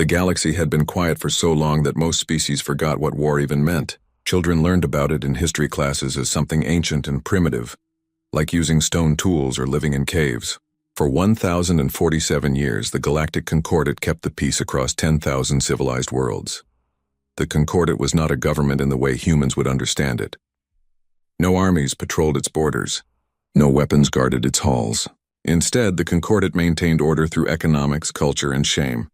The galaxy had been quiet for so long that most species forgot what war even meant. Children learned about it in history classes as something ancient and primitive, like using stone tools or living in caves. For 1,047 years, the Galactic Concordat kept the peace across 10,000 civilized worlds. The Concordat was not a government in the way humans would understand it. No armies patrolled its borders. No weapons guarded its halls. Instead, the Concordat maintained order through economics, culture, and shame.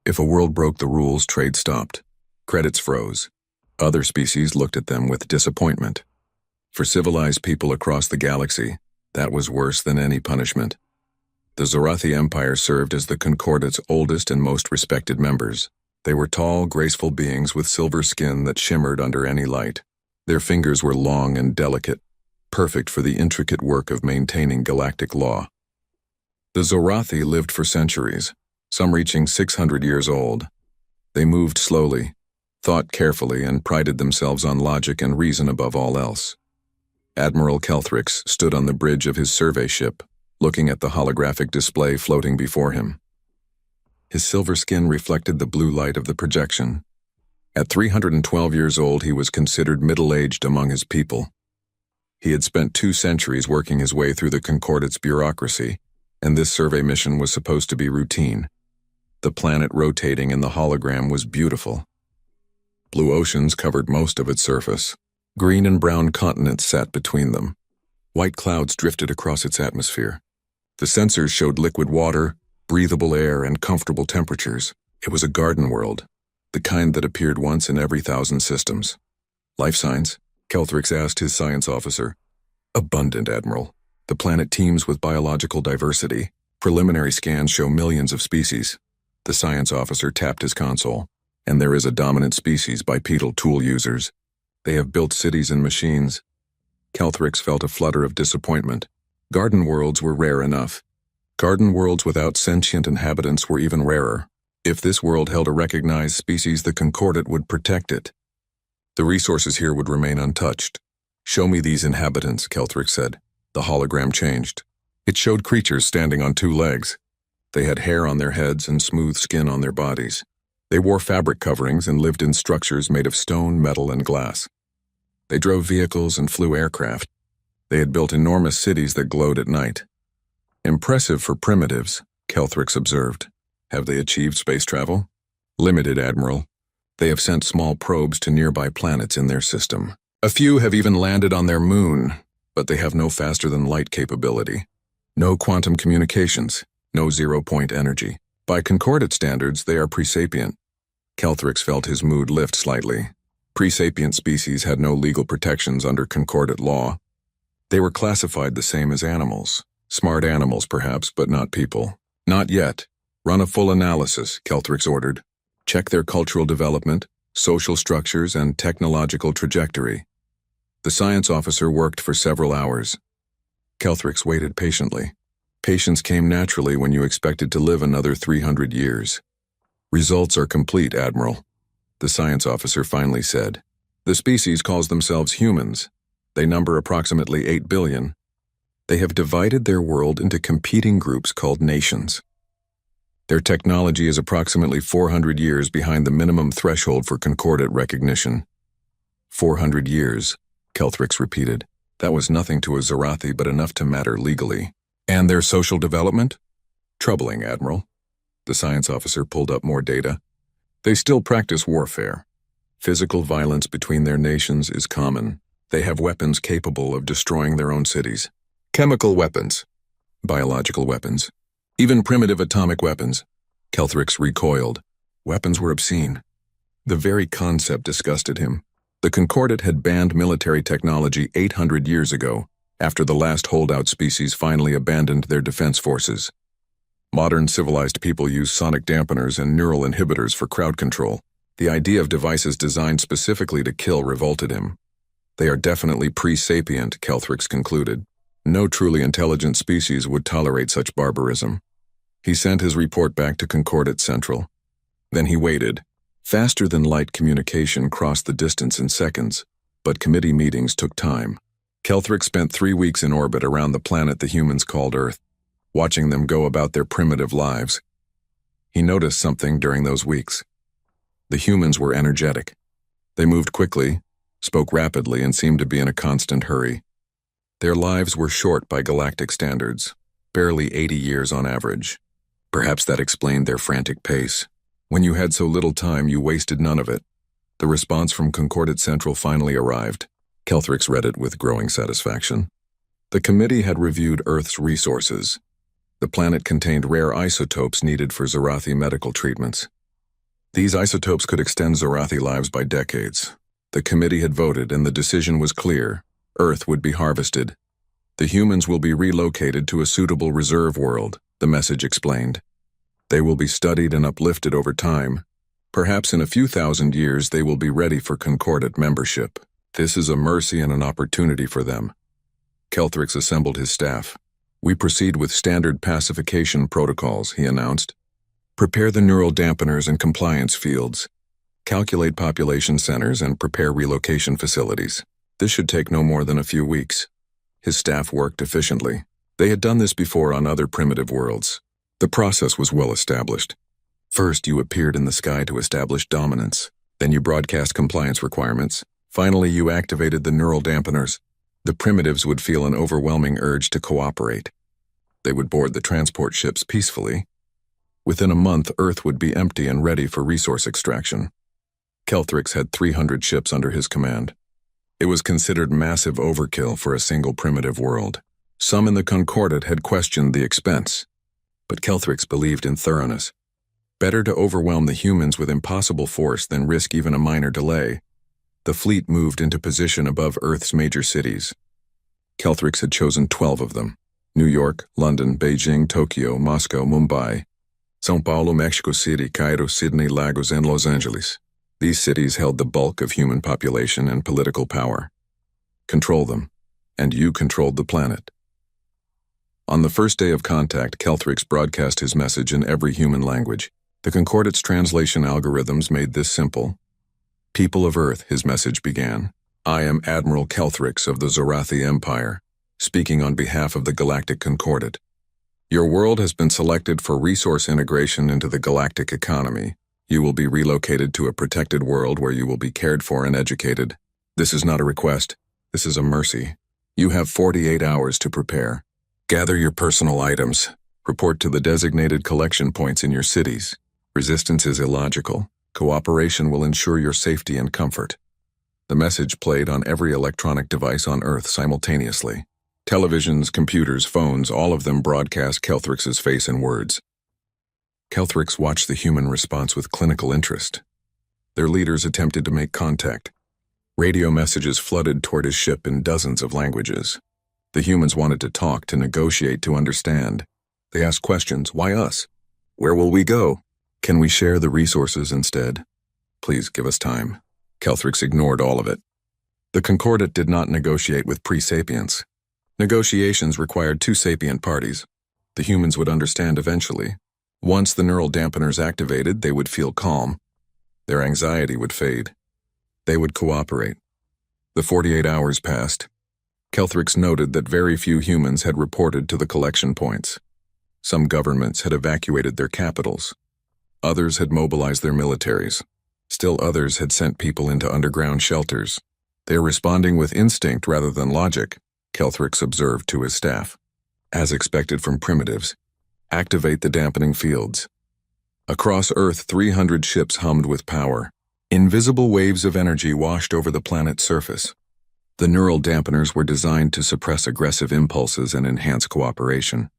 If a world broke the rules, trade stopped. Credits froze. Other species looked at them with disappointment. For civilized people across the galaxy, that was worse than any punishment. The Zorathi Empire served as the Concordat's oldest and most respected members. They were tall, graceful beings with silver skin that shimmered under any light. Their fingers were long and delicate, perfect for the intricate work of maintaining galactic law. The Zorathi lived for centuries, some reaching 600 years old. They moved slowly, thought carefully, and prided themselves on logic and reason above all else. Admiral Kelthrix stood on the bridge of his survey ship, looking at the holographic display floating before him. His silver skin reflected the blue light of the projection. At 312 years old, he was considered middle-aged among his people. He had spent 2 centuries working his way through the Concordat's bureaucracy, and this survey mission was supposed to be routine. The planet rotating in the hologram was beautiful. Blue oceans covered most of its surface. Green and brown continents sat between them. White clouds drifted across its atmosphere. The sensors showed liquid water, breathable air, and comfortable temperatures. It was a garden world, the kind that appeared once in every 1,000 systems. Life signs? Kelthrix asked his science officer. Abundant, Admiral. The planet teems with biological diversity. Preliminary scans show millions of species. The science officer tapped his console. And there is a dominant species, bipedal tool users. They have built cities and machines. Kelthrix felt a flutter of disappointment. Garden worlds were rare enough. Garden worlds without sentient inhabitants were even rarer. If this world held a recognized species, the Concordat would protect it. The resources here would remain untouched. Show me these inhabitants, Kelthrix said. The hologram changed. It showed creatures standing on 2 legs. They had hair on their heads and smooth skin on their bodies. They wore fabric coverings and lived in structures made of stone, metal, and glass. They drove vehicles and flew aircraft. They had built enormous cities that glowed at night. Impressive for primitives, Kelthrix observed. Have they achieved space travel? Limited, Admiral. They have sent small probes to nearby planets in their system. A few have even landed on their moon, but they have no faster-than-light capability. No quantum communications, no zero-point energy. By Concordat standards, they are pre-sapient. Kelthrix felt his mood lift slightly. Pre-sapient species had no legal protections under Concordat law. They were classified the same as animals. Smart animals, perhaps, but not people. Not yet. Run a full analysis, Kelthrix ordered. Check their cultural development, social structures, and technological trajectory. The science officer worked for several hours. Kelthrix waited patiently. Patience came naturally when you expected to live another 300 years. Results are complete, Admiral. The science officer finally said. The species calls themselves humans. They number approximately 8 billion. They have divided their world into competing groups called nations. Their technology is approximately 400 years behind the minimum threshold for Concordat recognition. 400 years, Kelthrix repeated. That was nothing to a Zorathi, but enough to matter legally. And their social development? Troubling, Admiral. The science officer pulled up more data. They still practice warfare. Physical violence between their nations is common. They have weapons capable of destroying their own cities. Chemical weapons. Biological weapons. Even primitive atomic weapons. Kelthrix recoiled. Weapons were obscene. The very concept disgusted him. The Concordat had banned military technology 800 years ago, after the last holdout species finally abandoned their defense forces. Modern civilized people use sonic dampeners and neural inhibitors for crowd control. The idea of devices designed specifically to kill revolted him. They are definitely pre-sapient, Kelthrix concluded. No truly intelligent species would tolerate such barbarism. He sent his report back to Concordat Central. Then he waited. Faster-than-light communication crossed the distance in seconds, but committee meetings took time. Kelthrix spent 3 weeks in orbit around the planet the humans called Earth, watching them go about their primitive lives. He noticed something during those weeks. The humans were energetic. They moved quickly, spoke rapidly, and seemed to be in a constant hurry. Their lives were short by galactic standards, barely 80 years on average. Perhaps that explained their frantic pace. When you had so little time, you wasted none of it. The response from Concordat Central finally arrived. Kelthrix read it with growing satisfaction. The committee had reviewed Earth's resources. The planet contained rare isotopes needed for Zorathi medical treatments. These isotopes could extend Zorathi lives by decades. The committee had voted, and the decision was clear. Earth would be harvested. The humans will be relocated to a suitable reserve world, the message explained. They will be studied and uplifted over time. Perhaps in a few thousand years they will be ready for Concordat membership. This is a mercy and an opportunity for them. Kelthrix assembled his staff. We proceed with standard pacification protocols, he announced. Prepare the neural dampeners and compliance fields. Calculate population centers and prepare relocation facilities. This should take no more than a few weeks. His staff worked efficiently. They had done this before on other primitive worlds. The process was well established. First, you appeared in the sky to establish dominance. Then you broadcast compliance requirements. Finally, you activated the neural dampeners. The primitives would feel an overwhelming urge to cooperate. They would board the transport ships peacefully. Within a month, Earth would be empty and ready for resource extraction. Kelthrix had 300 ships under his command. It was considered massive overkill for a single primitive world. Some in the Concordat had questioned the expense, but Kelthrix believed in thoroughness. Better to overwhelm the humans with impossible force than risk even a minor delay. The fleet moved into position above Earth's major cities. Kelthrix had chosen 12 of them: New York, London, Beijing, Tokyo, Moscow, Mumbai, São Paulo, Mexico City, Cairo, Sydney, Lagos, and Los Angeles. These cities held the bulk of human population and political power. Control them, and you controlled the planet. On the first day of contact, Kelthrix broadcast his message in every human language. The Concordat's translation algorithms made this simple. People of Earth, his message began. I am Admiral Kelthrix of the Zorathi Empire, speaking on behalf of the Galactic Concordat. Your world has been selected for resource integration into the galactic economy. You will be relocated to a protected world where you will be cared for and educated. This is not a request. This is a mercy. You have 48 hours to prepare. Gather your personal items. Report to the designated collection points in your cities. Resistance is illogical. Cooperation will ensure your safety and comfort. The message played on every electronic device on Earth simultaneously. Televisions, computers, phones, all of them broadcast Kelthrix's face and words. Kelthrix watched the human response with clinical interest. Their leaders attempted to make contact. Radio messages flooded toward his ship in dozens of languages. The humans wanted to talk, to negotiate, to understand. They asked questions. Why us? Where will we go? Can we share the resources instead? Please give us time. Kelthrix ignored all of it. The Concordat did not negotiate with pre-sapients. Negotiations required two sapient parties. The humans would understand eventually. Once the neural dampeners activated, they would feel calm. Their anxiety would fade. They would cooperate. The 48 hours passed. Kelthrix noted that very few humans had reported to the collection points. Some governments had evacuated their capitals. Others had mobilized their militaries. Still others had sent people into underground shelters. They are responding with instinct rather than logic, Kelthrix observed to his staff. As expected from primitives, activate the dampening fields. Across Earth, 300 ships hummed with power. Invisible waves of energy washed over the planet's surface. The neural dampeners were designed to suppress aggressive impulses and enhance cooperation.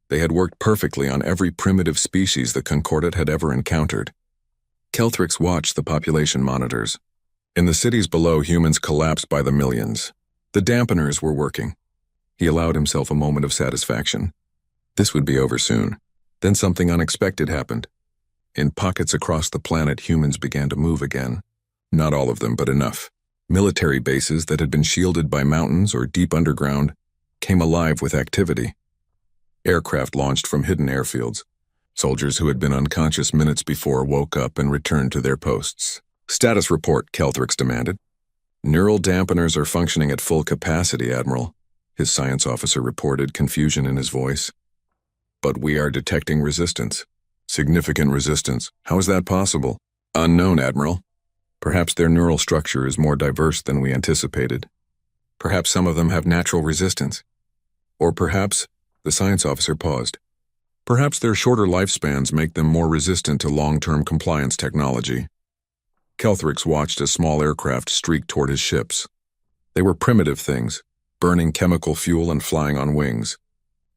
They had worked perfectly on every primitive species the Concordat had ever encountered. Kelthrix watched the population monitors. In the cities below, humans collapsed by the millions. The dampeners were working. He allowed himself a moment of satisfaction. This would be over soon. Then something unexpected happened. In pockets across the planet, humans began to move again. Not all of them, but enough. Military bases that had been shielded by mountains or deep underground came alive with activity. Aircraft launched from hidden airfields. Soldiers who had been unconscious minutes before woke up and returned to their posts. Status report, Kelthrix demanded. Neural dampeners are functioning at full capacity, Admiral. His science officer reported, confusion in his voice. But we are detecting resistance. Significant resistance. How is that possible? Unknown, Admiral. Perhaps their neural structure is more diverse than we anticipated. Perhaps some of them have natural resistance. Or perhaps, the science officer paused. Perhaps their shorter lifespans make them more resistant to long-term compliance technology. Kelthrix watched a small aircraft streak toward his ships. They were primitive things, burning chemical fuel and flying on wings.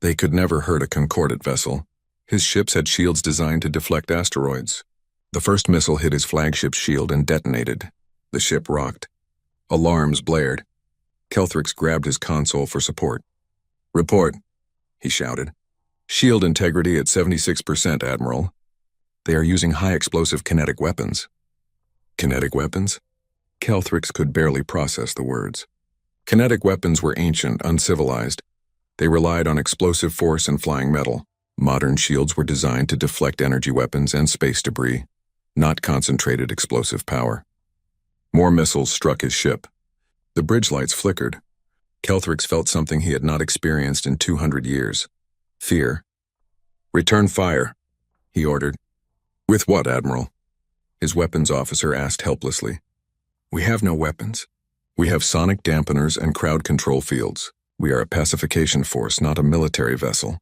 They could never hurt a Concordate vessel. His ships had shields designed to deflect asteroids. The first missile hit his flagship's shield and detonated. The ship rocked. Alarms blared. Kelthrix grabbed his console for support. "Report," he shouted. "Shield integrity at 76%, Admiral. They are using high-explosive kinetic weapons." Kinetic weapons? Kelthrix could barely process the words. Kinetic weapons were ancient, uncivilized. They relied on explosive force and flying metal. Modern shields were designed to deflect energy weapons and space debris, not concentrated explosive power. More missiles struck his ship. The bridge lights flickered. Kelthrix felt something he had not experienced in 200 years. Fear. "Return fire," he ordered. "With what, Admiral?" His weapons officer asked helplessly. "We have no weapons. We have sonic dampeners and crowd control fields. We are a pacification force, not a military vessel."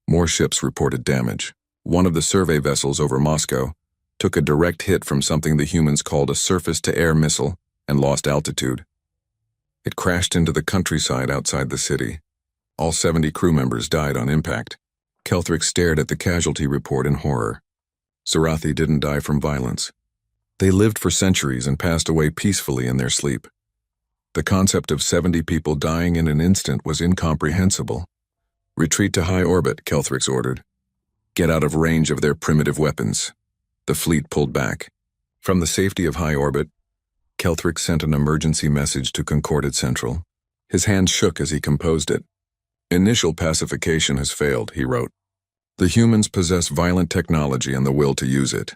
More ships reported damage. One of the survey vessels over Moscow took a direct hit from something the humans called a surface-to-air missile and lost altitude. It crashed into the countryside outside the city. All 70 crew members died on impact. Kelthrix stared at the casualty report in horror. Sarathi didn't die from violence. They lived for centuries and passed away peacefully in their sleep. The concept of 70 people dying in an instant was incomprehensible. "Retreat to high orbit," Kelthrix ordered. "Get out of range of their primitive weapons." The fleet pulled back. From the safety of high orbit, Kelthrix sent an emergency message to Concordate Central. His hand shook as he composed it. "Initial pacification has failed," he wrote. "The humans possess violent technology and the will to use it.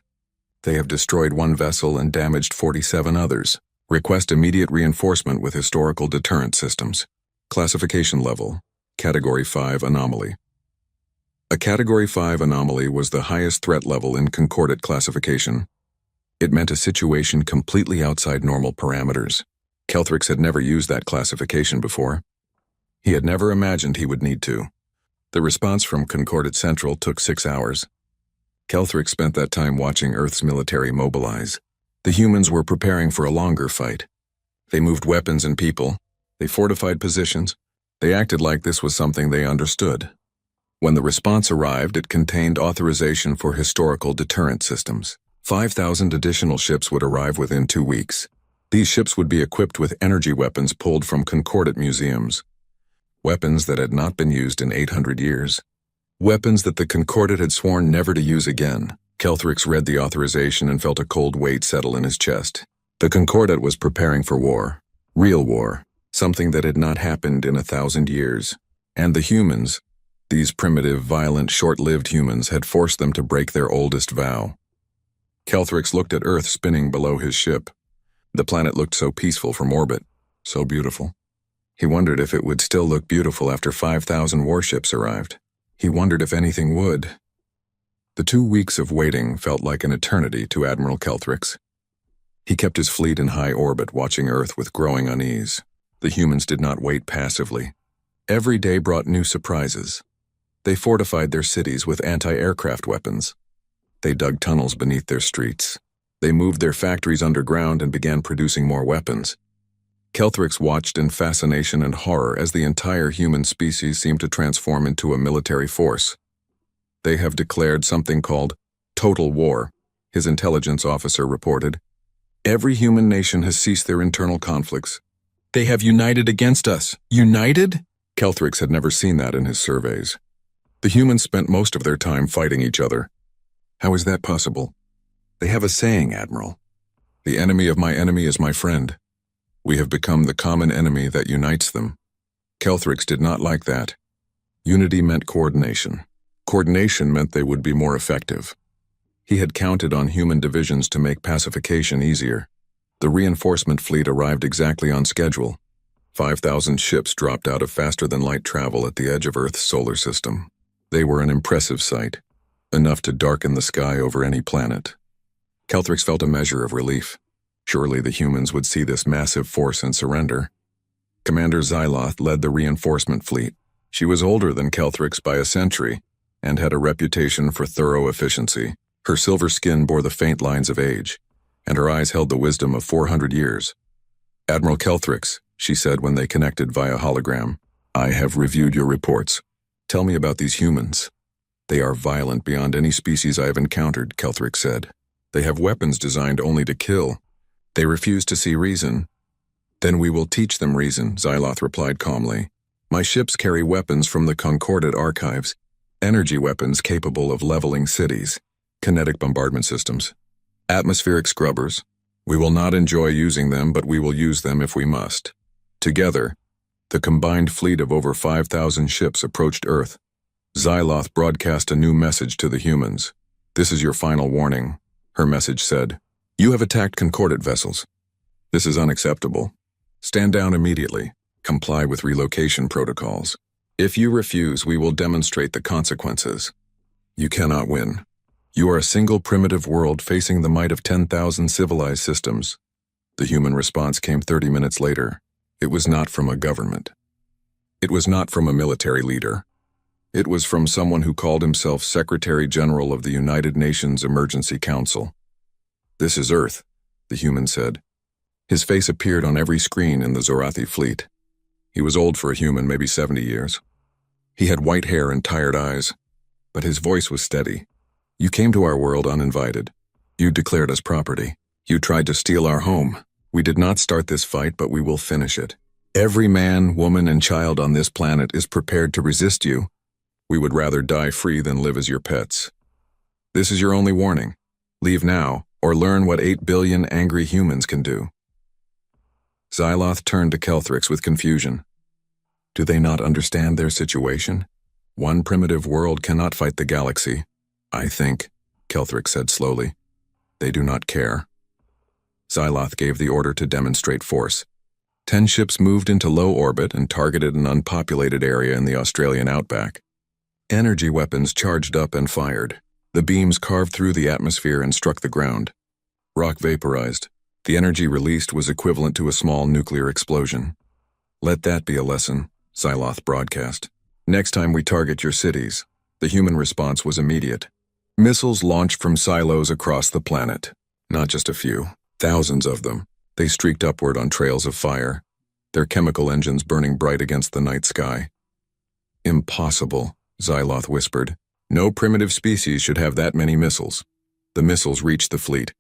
They have destroyed one vessel and damaged 47 others. Request immediate reinforcement with historical deterrent systems. Classification level, Category 5 anomaly." A Category 5 anomaly was the highest threat level in Concordate classification. It meant a situation completely outside normal parameters. Kelthrix had never used that classification before. He had never imagined he would need to. The response from Concordate Central took 6 hours. Kelthrix spent that time watching Earth's military mobilize. The humans were preparing for a longer fight. They moved weapons and people. They fortified positions. They acted like this was something they understood. When the response arrived, it contained authorization for historical deterrent systems. 5,000 additional ships would arrive within 2 weeks. These ships would be equipped with energy weapons pulled from Concordate museums. Weapons that had not been used in 800 years. Weapons that the Concordate had sworn never to use again. Kelthrix read the authorization and felt a cold weight settle in his chest. The Concordate was preparing for war. Real war. Something that had not happened in 1,000 years. And the humans, these primitive, violent, short-lived humans, had forced them to break their oldest vow. Kelthrix looked at Earth spinning below his ship. The planet looked so peaceful from orbit, so beautiful. He wondered if it would still look beautiful after 5,000 warships arrived. He wondered if anything would. The 2 weeks of waiting felt like an eternity to Admiral Kelthrix. He kept his fleet in high orbit, watching Earth with growing unease. The humans did not wait passively. Every day brought new surprises. They fortified their cities with anti-aircraft weapons. They dug tunnels beneath their streets. They moved their factories underground and began producing more weapons. Kelthrix watched in fascination and horror as the entire human species seemed to transform into a military force. "They have declared something called total war," his intelligence officer reported. "Every human nation has ceased their internal conflicts. They have united against us." United? Kelthrix had never seen that in his surveys. The humans spent most of their time fighting each other. How is that possible? "They have a saying, Admiral. The enemy of my enemy is my friend. We have become the common enemy that unites them." Kelthrix did not like that. Unity meant coordination. Coordination meant they would be more effective. He had counted on human divisions to make pacification easier. The reinforcement fleet arrived exactly on schedule. 5,000 ships dropped out of faster-than-light travel at the edge of Earth's solar system. They were an impressive sight. enough to darken the sky over any planet. Kelthrix felt a measure of relief. Surely the humans would see this massive force and surrender. Commander Xyloth led the reinforcement fleet. She was older than Kelthrix by a century and had a reputation for thorough efficiency. Her silver skin bore the faint lines of age, and her eyes held the wisdom of 400 years. "Admiral Kelthrix," she said when they connected via hologram, "I have reviewed your reports. Tell me about these humans." "They are violent beyond any species I have encountered," Kelthrix said. "They have weapons designed only to kill. They refuse to see reason." "Then we will teach them reason," Xyloth replied calmly. "My ships carry weapons from the Concordat archives, energy weapons capable of leveling cities, kinetic bombardment systems, atmospheric scrubbers. We will not enjoy using them, but we will use them if we must." Together, the combined fleet of over 5,000 ships approached Earth. Xyloth broadcast a new message to the humans. "This is your final warning," her message said. "You have attacked Concordat vessels. This is unacceptable. Stand down immediately. Comply with relocation protocols. If you refuse, we will demonstrate the consequences. You cannot win. You are a single primitive world facing the might of 10,000 civilized systems." The human response came 30 minutes later. It was not from a government. It was not from a military leader. It was from someone who called himself Secretary General of the United Nations Emergency Council. "This is Earth," the human said. His face appeared on every screen in the Zorathi fleet. He was old for a human, maybe 70 years. He had white hair and tired eyes, but his voice was steady. "You came to our world uninvited. You declared us property. You tried to steal our home. We did not start this fight, but we will finish it. Every man, woman, and child on this planet is prepared to resist you. We would rather die free than live as your pets. This is your only warning. Leave now, or learn what 8 billion angry humans can do." Xyloth turned to Kelthrix with confusion. Do they not understand their situation? One primitive world cannot fight the galaxy. "I think," Kelthrix said slowly, "they do not care." Xyloth gave the order to demonstrate force. 10 ships moved into low orbit and targeted an unpopulated area in the Australian outback. Energy weapons charged up and fired. The beams carved through the atmosphere and struck the ground. Rock vaporized. The energy released was equivalent to a small nuclear explosion. "Let that be a lesson," Xyloth broadcast. "Next time we target your cities." The human response was immediate. Missiles launched from silos across the planet. Not just a few, thousands of them. They streaked upward on trails of fire, their chemical engines burning bright against the night sky. "Impossible," Xyloth whispered. "No primitive species should have that many missiles." The missiles reached the fleet.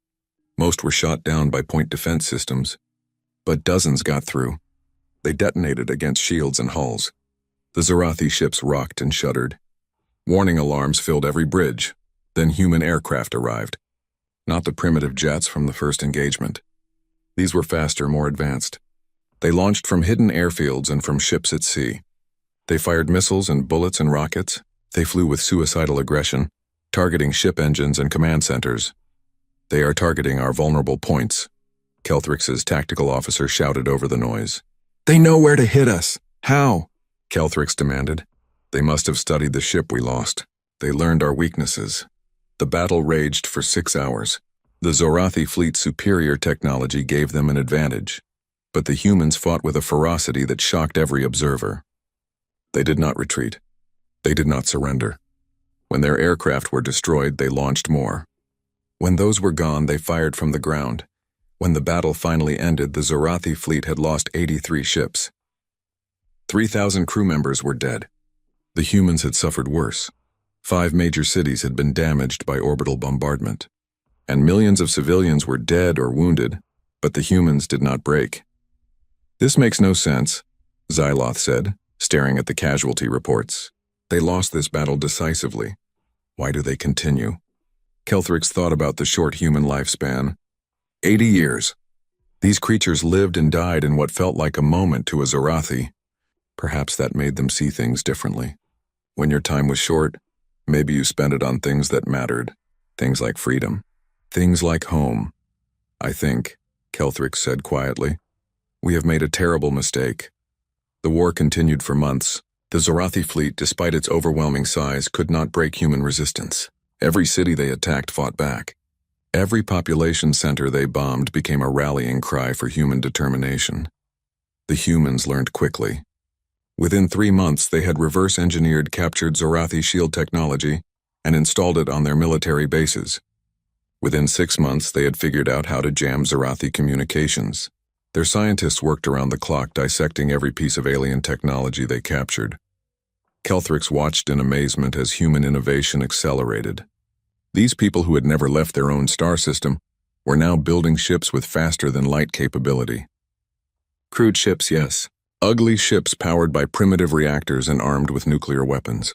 Most were shot down by point defense systems, but dozens got through. They detonated against shields and hulls. The Zorathi ships rocked and shuddered. Warning alarms filled every bridge. Then human aircraft arrived. Not the primitive jets from the first engagement. These were faster, more advanced. They launched from hidden airfields and from ships at sea. They fired missiles and bullets and rockets. They flew with suicidal aggression, targeting ship engines and command centers. "They are targeting our vulnerable points," Kelthrix's tactical officer shouted over the noise. "They know where to hit us. How?" Kelthrix demanded. "They must have studied the ship we lost. They learned our weaknesses." The battle raged for 6 hours. The Zorathi fleet's superior technology gave them an advantage, but the humans fought with a ferocity that shocked every observer. They did not retreat. They did not surrender. When their aircraft were destroyed, they launched more. When those were gone, they fired from the ground. When the battle finally ended, the Zorathi fleet had lost 83 ships. 3,000 crew members were dead. The humans had suffered worse. 5 major cities had been damaged by orbital bombardment, and millions of civilians were dead or wounded, but the humans did not break. "This makes no sense," Xyloth said, staring at the casualty reports. "They lost this battle decisively. Why do they continue?" Kelthrix thought about the short human lifespan. 80 years. These creatures lived and died in what felt like a moment to a Zorathi. Perhaps that made them see things differently. When your time was short, maybe you spent it on things that mattered. Things like freedom. Things like home. "I think," Kelthrix said quietly, "we have made a terrible mistake." The war continued for months. The Zorathi fleet, despite its overwhelming size, could not break human resistance. Every city they attacked fought back. Every population center they bombed became a rallying cry for human determination. The humans learned quickly. Within 3 months, they had reverse-engineered captured Zorathi shield technology and installed it on their military bases. Within 6 months, they had figured out how to jam Zorathi communications. Their scientists worked around the clock dissecting every piece of alien technology they captured. Kelthrix watched in amazement as human innovation accelerated. These people who had never left their own star system were now building ships with faster-than-light capability. Crude ships, yes. Ugly ships powered by primitive reactors and armed with nuclear weapons.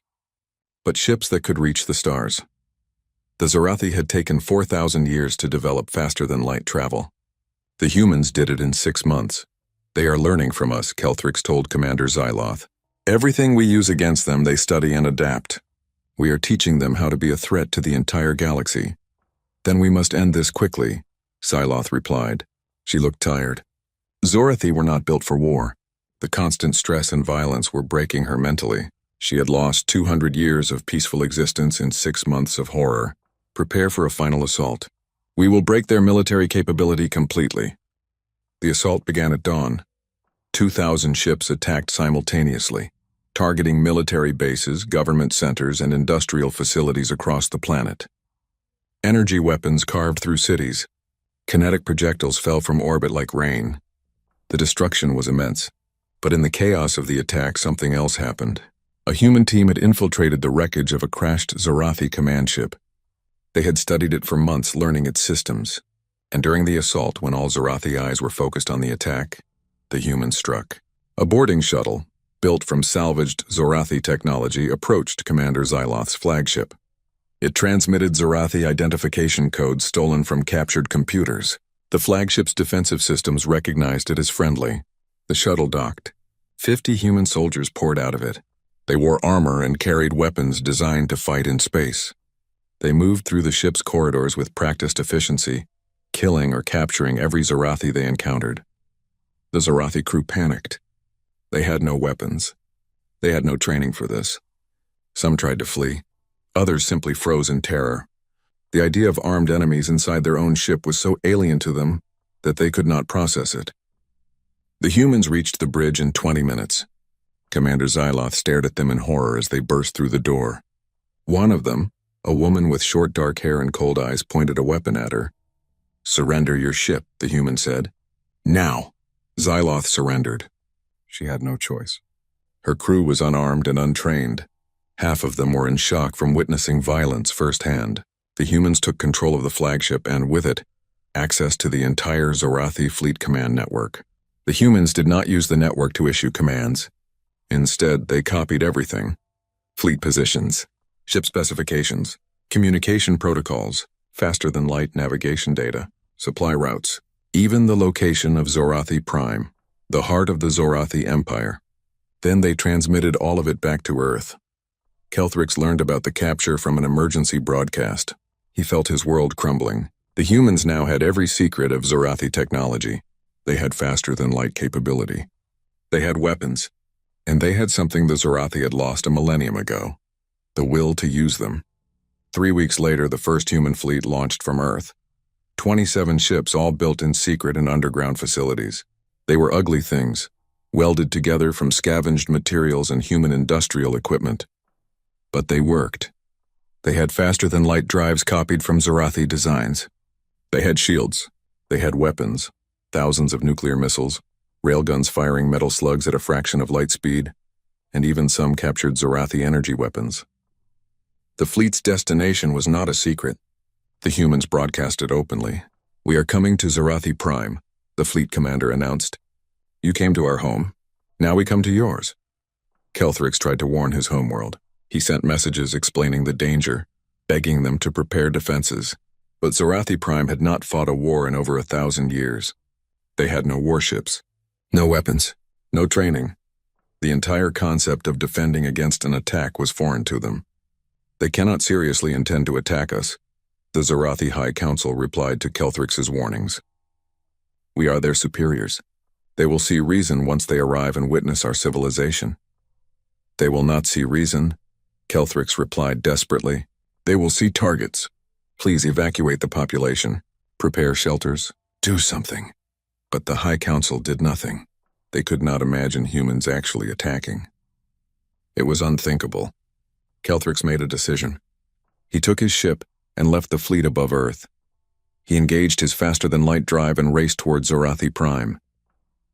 But ships that could reach the stars. The Zorathi had taken 4,000 years to develop faster-than-light travel. The humans did it in 6 months. They are learning from us, Kelthrix told Commander Xyloth. Everything we use against them, they study and adapt. We are teaching them how to be a threat to the entire galaxy. Then we must end this quickly, Xyloth replied. She looked tired. Zorathi were not built for war. The constant stress and violence were breaking her mentally. She had lost 200 years of peaceful existence in 6 months of horror. Prepare for a final assault. We will break their military capability completely. The assault began at dawn. 2,000 ships attacked simultaneously, targeting military bases, government centers, and industrial facilities across the planet. Energy weapons carved through cities. Kinetic projectiles fell from orbit like rain. The destruction was immense. But in the chaos of the attack, something else happened. A human team had infiltrated the wreckage of a crashed Zorathi command ship. They had studied it for months, learning its systems. And during the assault, when all Zorathi eyes were focused on the attack, the humans struck. A boarding shuttle, built from salvaged Zorathi technology, approached Commander Xyloth's flagship. It transmitted Zorathi identification codes stolen from captured computers. The flagship's defensive systems recognized it as friendly. The shuttle docked. 50 human soldiers poured out of it. They wore armor and carried weapons designed to fight in space. They moved through the ship's corridors with practiced efficiency, killing or capturing every Zorathi they encountered. The Zorathi crew panicked. They had no weapons. They had no training for this. Some tried to flee. Others simply froze in terror. The idea of armed enemies inside their own ship was so alien to them that they could not process it. The humans reached the bridge in 20 minutes. Commander Xyloth stared at them in horror as they burst through the door. One of them, a woman with short dark hair and cold eyes, pointed a weapon at her. "Surrender your ship," the human said. "Now!" Xyloth surrendered. She had no choice. Her crew was unarmed and untrained. Half of them were in shock from witnessing violence firsthand. The humans took control of the flagship and, with it, access to the entire Zorathi Fleet Command network. The humans did not use the network to issue commands. Instead, they copied everything. Fleet positions, ship specifications, communication protocols, faster-than-light navigation data, supply routes, even the location of Zorathi Prime, the heart of the Zorathi Empire. Then they transmitted all of it back to Earth. Kelthrix learned about the capture from an emergency broadcast. He felt his world crumbling. The humans now had every secret of Zorathi technology. They had faster-than-light capability. They had weapons. And they had something the Zorathi had lost a millennium ago: the will to use them. 3 weeks later, the first human fleet launched from Earth. 27 ships, all built in secret and underground facilities. They were ugly things, welded together from scavenged materials and human industrial equipment. But they worked. They had faster-than-light drives copied from Zorathi designs. They had shields. They had weapons. Thousands of nuclear missiles, railguns firing metal slugs at a fraction of light speed, and even some captured Zorathi energy weapons. The fleet's destination was not a secret. The humans broadcast it openly. "We are coming to Zorathi Prime," the fleet commander announced. "You came to our home. Now we come to yours." Kelthrix tried to warn his homeworld. He sent messages explaining the danger, begging them to prepare defenses. But Zorathi Prime had not fought a war in over 1,000 years. They had no warships, no weapons, no training. The entire concept of defending against an attack was foreign to them. "They cannot seriously intend to attack us," the Zorathi High Council replied to Kelthrix's warnings. "We are their superiors. They will see reason once they arrive and witness our civilization." "They will not see reason," Kelthrix replied desperately. They will see targets. Please evacuate the population. Prepare shelters. Do something. But the High Council did nothing. They could not imagine humans actually attacking. It was unthinkable. Kelthrix made a decision. He took his ship and left the fleet above Earth. He engaged his faster-than-light drive and raced toward Zorathi Prime.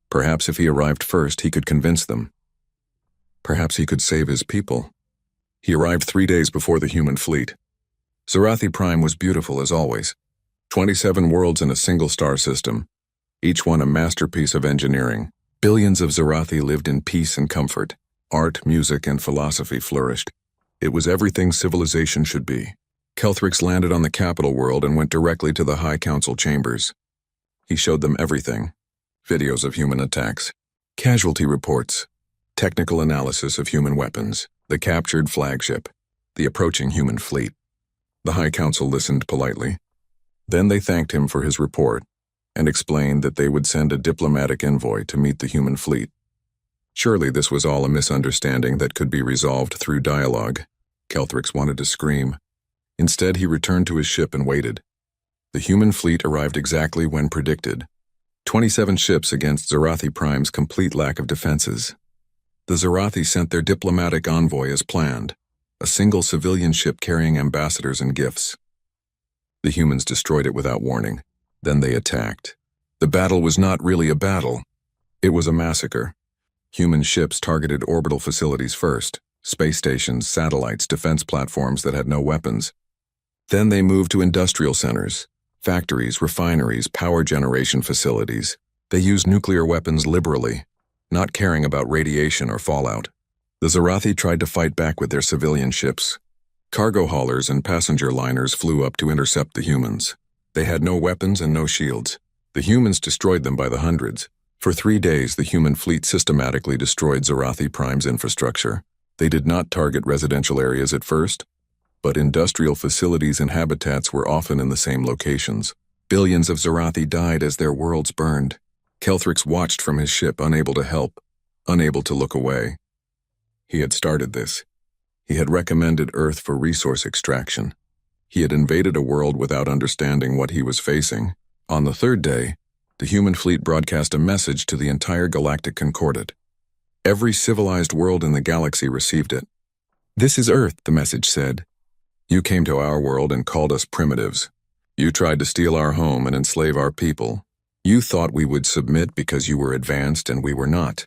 Perhaps if he arrived first, he could convince them. Perhaps he could save his people. He arrived 3 days before the human fleet. Zorathi Prime was beautiful as always. 27 worlds in a single star system, each one a masterpiece of engineering. Billions of Zorathi lived in peace and comfort. Art, music, and philosophy flourished. It was everything civilization should be. Kelthrix landed on the capital world and went directly to the High Council chambers. He showed them everything. Videos of human attacks, casualty reports, technical analysis of human weapons, the captured flagship, the approaching human fleet. The High Council listened politely. Then they thanked him for his report and explained that they would send a diplomatic envoy to meet the human fleet. Surely this was all a misunderstanding that could be resolved through dialogue. Kelthrix wanted to scream. Instead, he returned to his ship and waited. The human fleet arrived exactly when predicted. 27 ships against Zorathi Prime's complete lack of defenses. The Zorathi sent their diplomatic envoy as planned, a single civilian ship carrying ambassadors and gifts. The humans destroyed it without warning. Then they attacked. The battle was not really a battle. It was a massacre. Human ships targeted orbital facilities first, space stations, satellites, defense platforms that had no weapons. Then they moved to industrial centers, factories, refineries, power generation facilities. They used nuclear weapons liberally, not caring about radiation or fallout. The Zorathi tried to fight back with their civilian ships. Cargo haulers and passenger liners flew up to intercept the humans. They had no weapons and no shields. The humans destroyed them by the hundreds. For 3 days, the human fleet systematically destroyed Zorathi Prime's infrastructure. They did not target residential areas at first, but industrial facilities and habitats were often in the same locations. Billions of Zorathi died as their worlds burned. Kelthrix watched from his ship, unable to help, unable to look away. He had started this. He had recommended Earth for resource extraction. He had invaded a world without understanding what he was facing. On the 3rd day, the human fleet broadcast a message to the entire galactic concordat. Every civilized world in the galaxy received it. "This is Earth," the message said. "You came to our world and called us primitives. You tried to steal our home and enslave our people. You thought we would submit because you were advanced and we were not.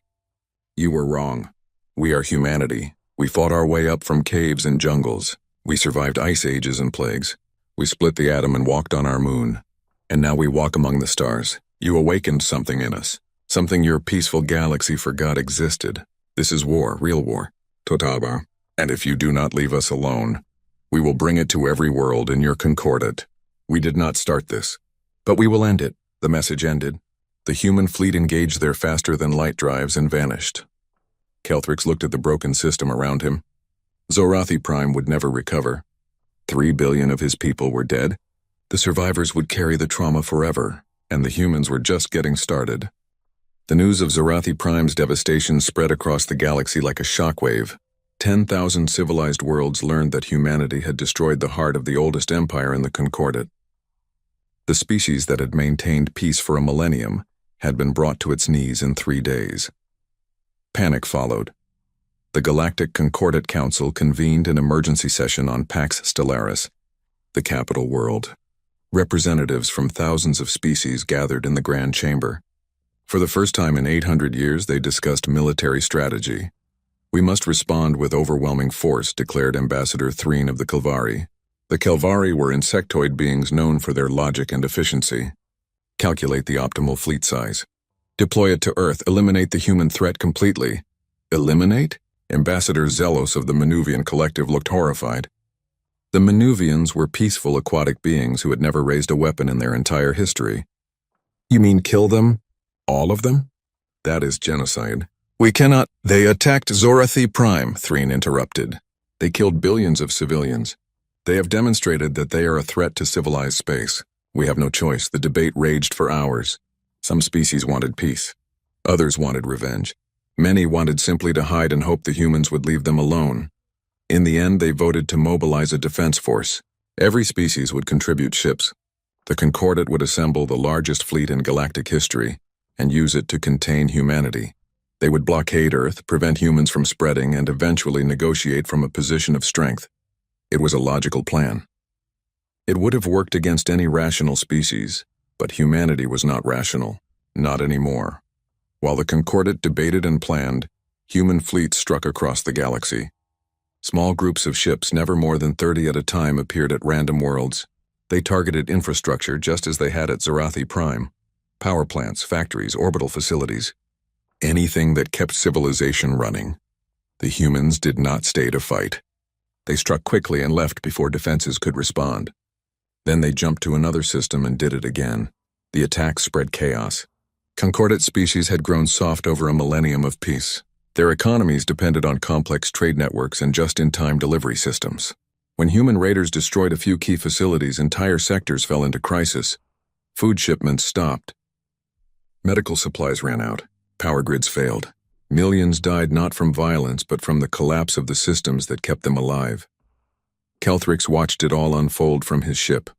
You were wrong. We are humanity. We fought our way up from caves and jungles. We survived ice ages and plagues. We split the atom and walked on our moon. And now we walk among the stars. You awakened something in us, something your peaceful galaxy forgot existed. This is war, real war, Totaba. And if you do not leave us alone, we will bring it to every world in your concordat. We did not start this, but we will end it." The message ended. The human fleet engaged their faster-than-light drives and vanished. Kelthrix looked at the broken system around him. Zorathi Prime would never recover. 3 billion of his people were dead. The survivors would carry the trauma forever, and the humans were just getting started. The news of Zorathi Prime's devastation spread across the galaxy like a shockwave. 10,000 civilized worlds learned that humanity had destroyed the heart of the oldest empire in the Concordat. The species that had maintained peace for a millennium had been brought to its knees in 3 days. Panic followed. The Galactic Concordat Council convened an emergency session on Pax Stellaris, the capital world. Representatives from thousands of species gathered in the Grand Chamber. For the first time in 800 years, they discussed military strategy. "We must respond with overwhelming force," declared Ambassador Threen of the Kelvari. The Kelvari were insectoid beings known for their logic and efficiency. Calculate the optimal fleet size. Deploy it to Earth. Eliminate the human threat completely. Eliminate? Ambassador Zelos of the Manuvian Collective looked horrified. The Manuvians were peaceful aquatic beings who had never raised a weapon in their entire history. "You mean kill them? All of them? That is genocide. We cannot—" "They attacked Zorathi Prime," Threen interrupted. "They killed billions of civilians. They have demonstrated that they are a threat to civilized space. We have no choice." The debate raged for hours. Some species wanted peace. Others wanted revenge. Many wanted simply to hide and hope the humans would leave them alone. In the end, they voted to mobilize a defense force. Every species would contribute ships. The Concordat would assemble the largest fleet in galactic history and use it to contain humanity. They would blockade Earth, prevent humans from spreading, and eventually negotiate from a position of strength. It was a logical plan. It would have worked against any rational species, but humanity was not rational, not anymore. While the Concordat debated and planned, human fleets struck across the galaxy. Small groups of ships, never more than 30 at a time, appeared at random worlds. They targeted infrastructure just as they had at Zarathi Prime. Power plants, factories, orbital facilities. Anything that kept civilization running. The humans did not stay to fight. They struck quickly and left before defenses could respond. Then they jumped to another system and did it again. The attack spread chaos. Concordat species had grown soft over a millennium of peace. Their economies depended on complex trade networks and just-in-time delivery systems. When human raiders destroyed a few key facilities, entire sectors fell into crisis. Food shipments stopped. Medical supplies ran out. Power grids failed. Millions died not from violence but from the collapse of the systems that kept them alive. Kelthrix watched it all unfold from his ship,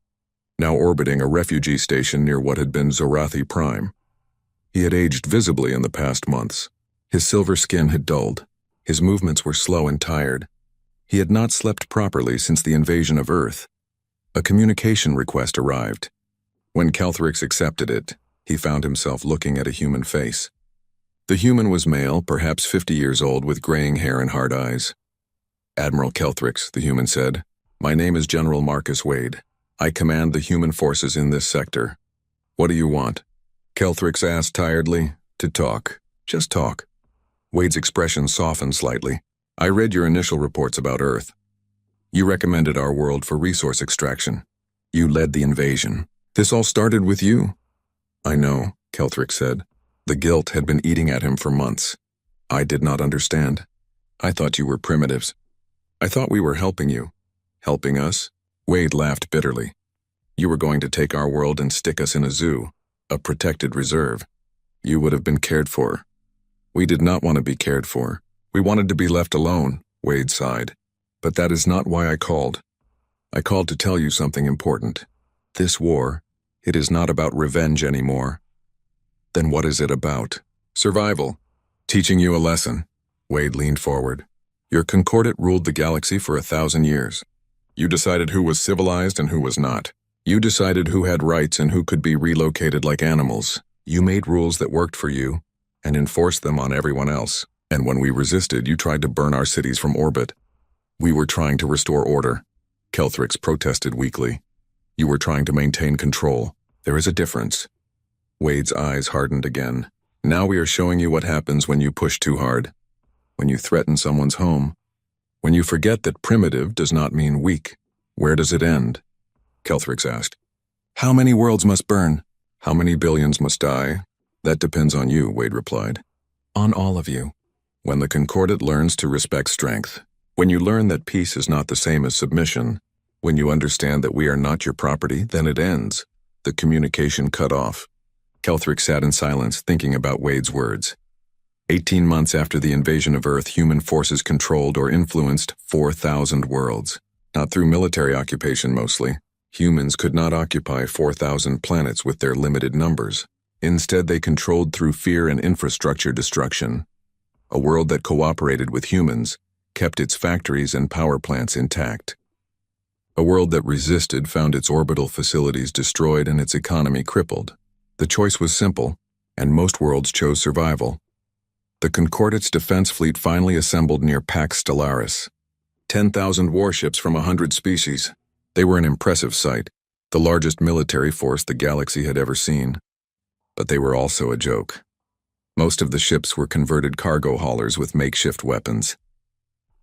now orbiting a refugee station near what had been Zarathi Prime. He had aged visibly in the past months. His silver skin had dulled. His movements were slow and tired. He had not slept properly since the invasion of Earth. A communication request arrived. When Kelthrix accepted it, he found himself looking at a human face. The human was male, perhaps 50 years old, with graying hair and hard eyes. "Admiral Kelthrix," the human said, "my name is General Marcus Wade. I command the human forces in this sector. What do you want?" Kelthrix asked tiredly. "To talk. Just talk." Wade's expression softened slightly. "I read your initial reports about Earth. You recommended our world for resource extraction. You led the invasion. This all started with you." "I know," Kelthrix said. The guilt had been eating at him for months. "I did not understand. I thought you were primitives. I thought we were helping you." "Helping us?" Wade laughed bitterly. "You were going to take our world and stick us in a zoo, a protected reserve. You would have been cared for." "We did not want to be cared for. We wanted to be left alone," Wade sighed. "But that is not why I called. I called to tell you something important. This war, it is not about revenge anymore." "Then what is it about?" "Survival. Teaching you a lesson." Wade leaned forward. "Your Concordat ruled the galaxy for 1,000 years. You decided who was civilized and who was not. You decided who had rights and who could be relocated like animals. You made rules that worked for you and enforced them on everyone else. And when we resisted, you tried to burn our cities from orbit. We were trying to restore order." Kelthrix protested weakly. "You were trying to maintain control. There is a difference." Wade's eyes hardened again. "Now we are showing you what happens when you push too hard. When you threaten someone's home. When you forget that primitive does not mean weak. Where does it end?" Kelthrix asked. "How many worlds must burn? How many billions must die? That depends on you," Wade replied. "On all of you." When the Concordat learns to respect strength, when you learn that peace is not the same as submission, when you understand that we are not your property, then it ends. The communication cut off. Kelthrix sat in silence, thinking about Wade's words. 18 months after the invasion of Earth, human forces controlled or influenced 4,000 worlds. Not through military occupation mostly. Humans could not occupy 4,000 planets with their limited numbers. Instead, they controlled through fear and infrastructure destruction. A world that cooperated with humans, kept its factories and power plants intact. A world that resisted found its orbital facilities destroyed and its economy crippled. The choice was simple, and most worlds chose survival. The Concordat's defense fleet finally assembled near Pax Stellaris. 10,000 warships from 100 species. They were an impressive sight, the largest military force the galaxy had ever seen. But they were also a joke. Most of the ships were converted cargo haulers with makeshift weapons.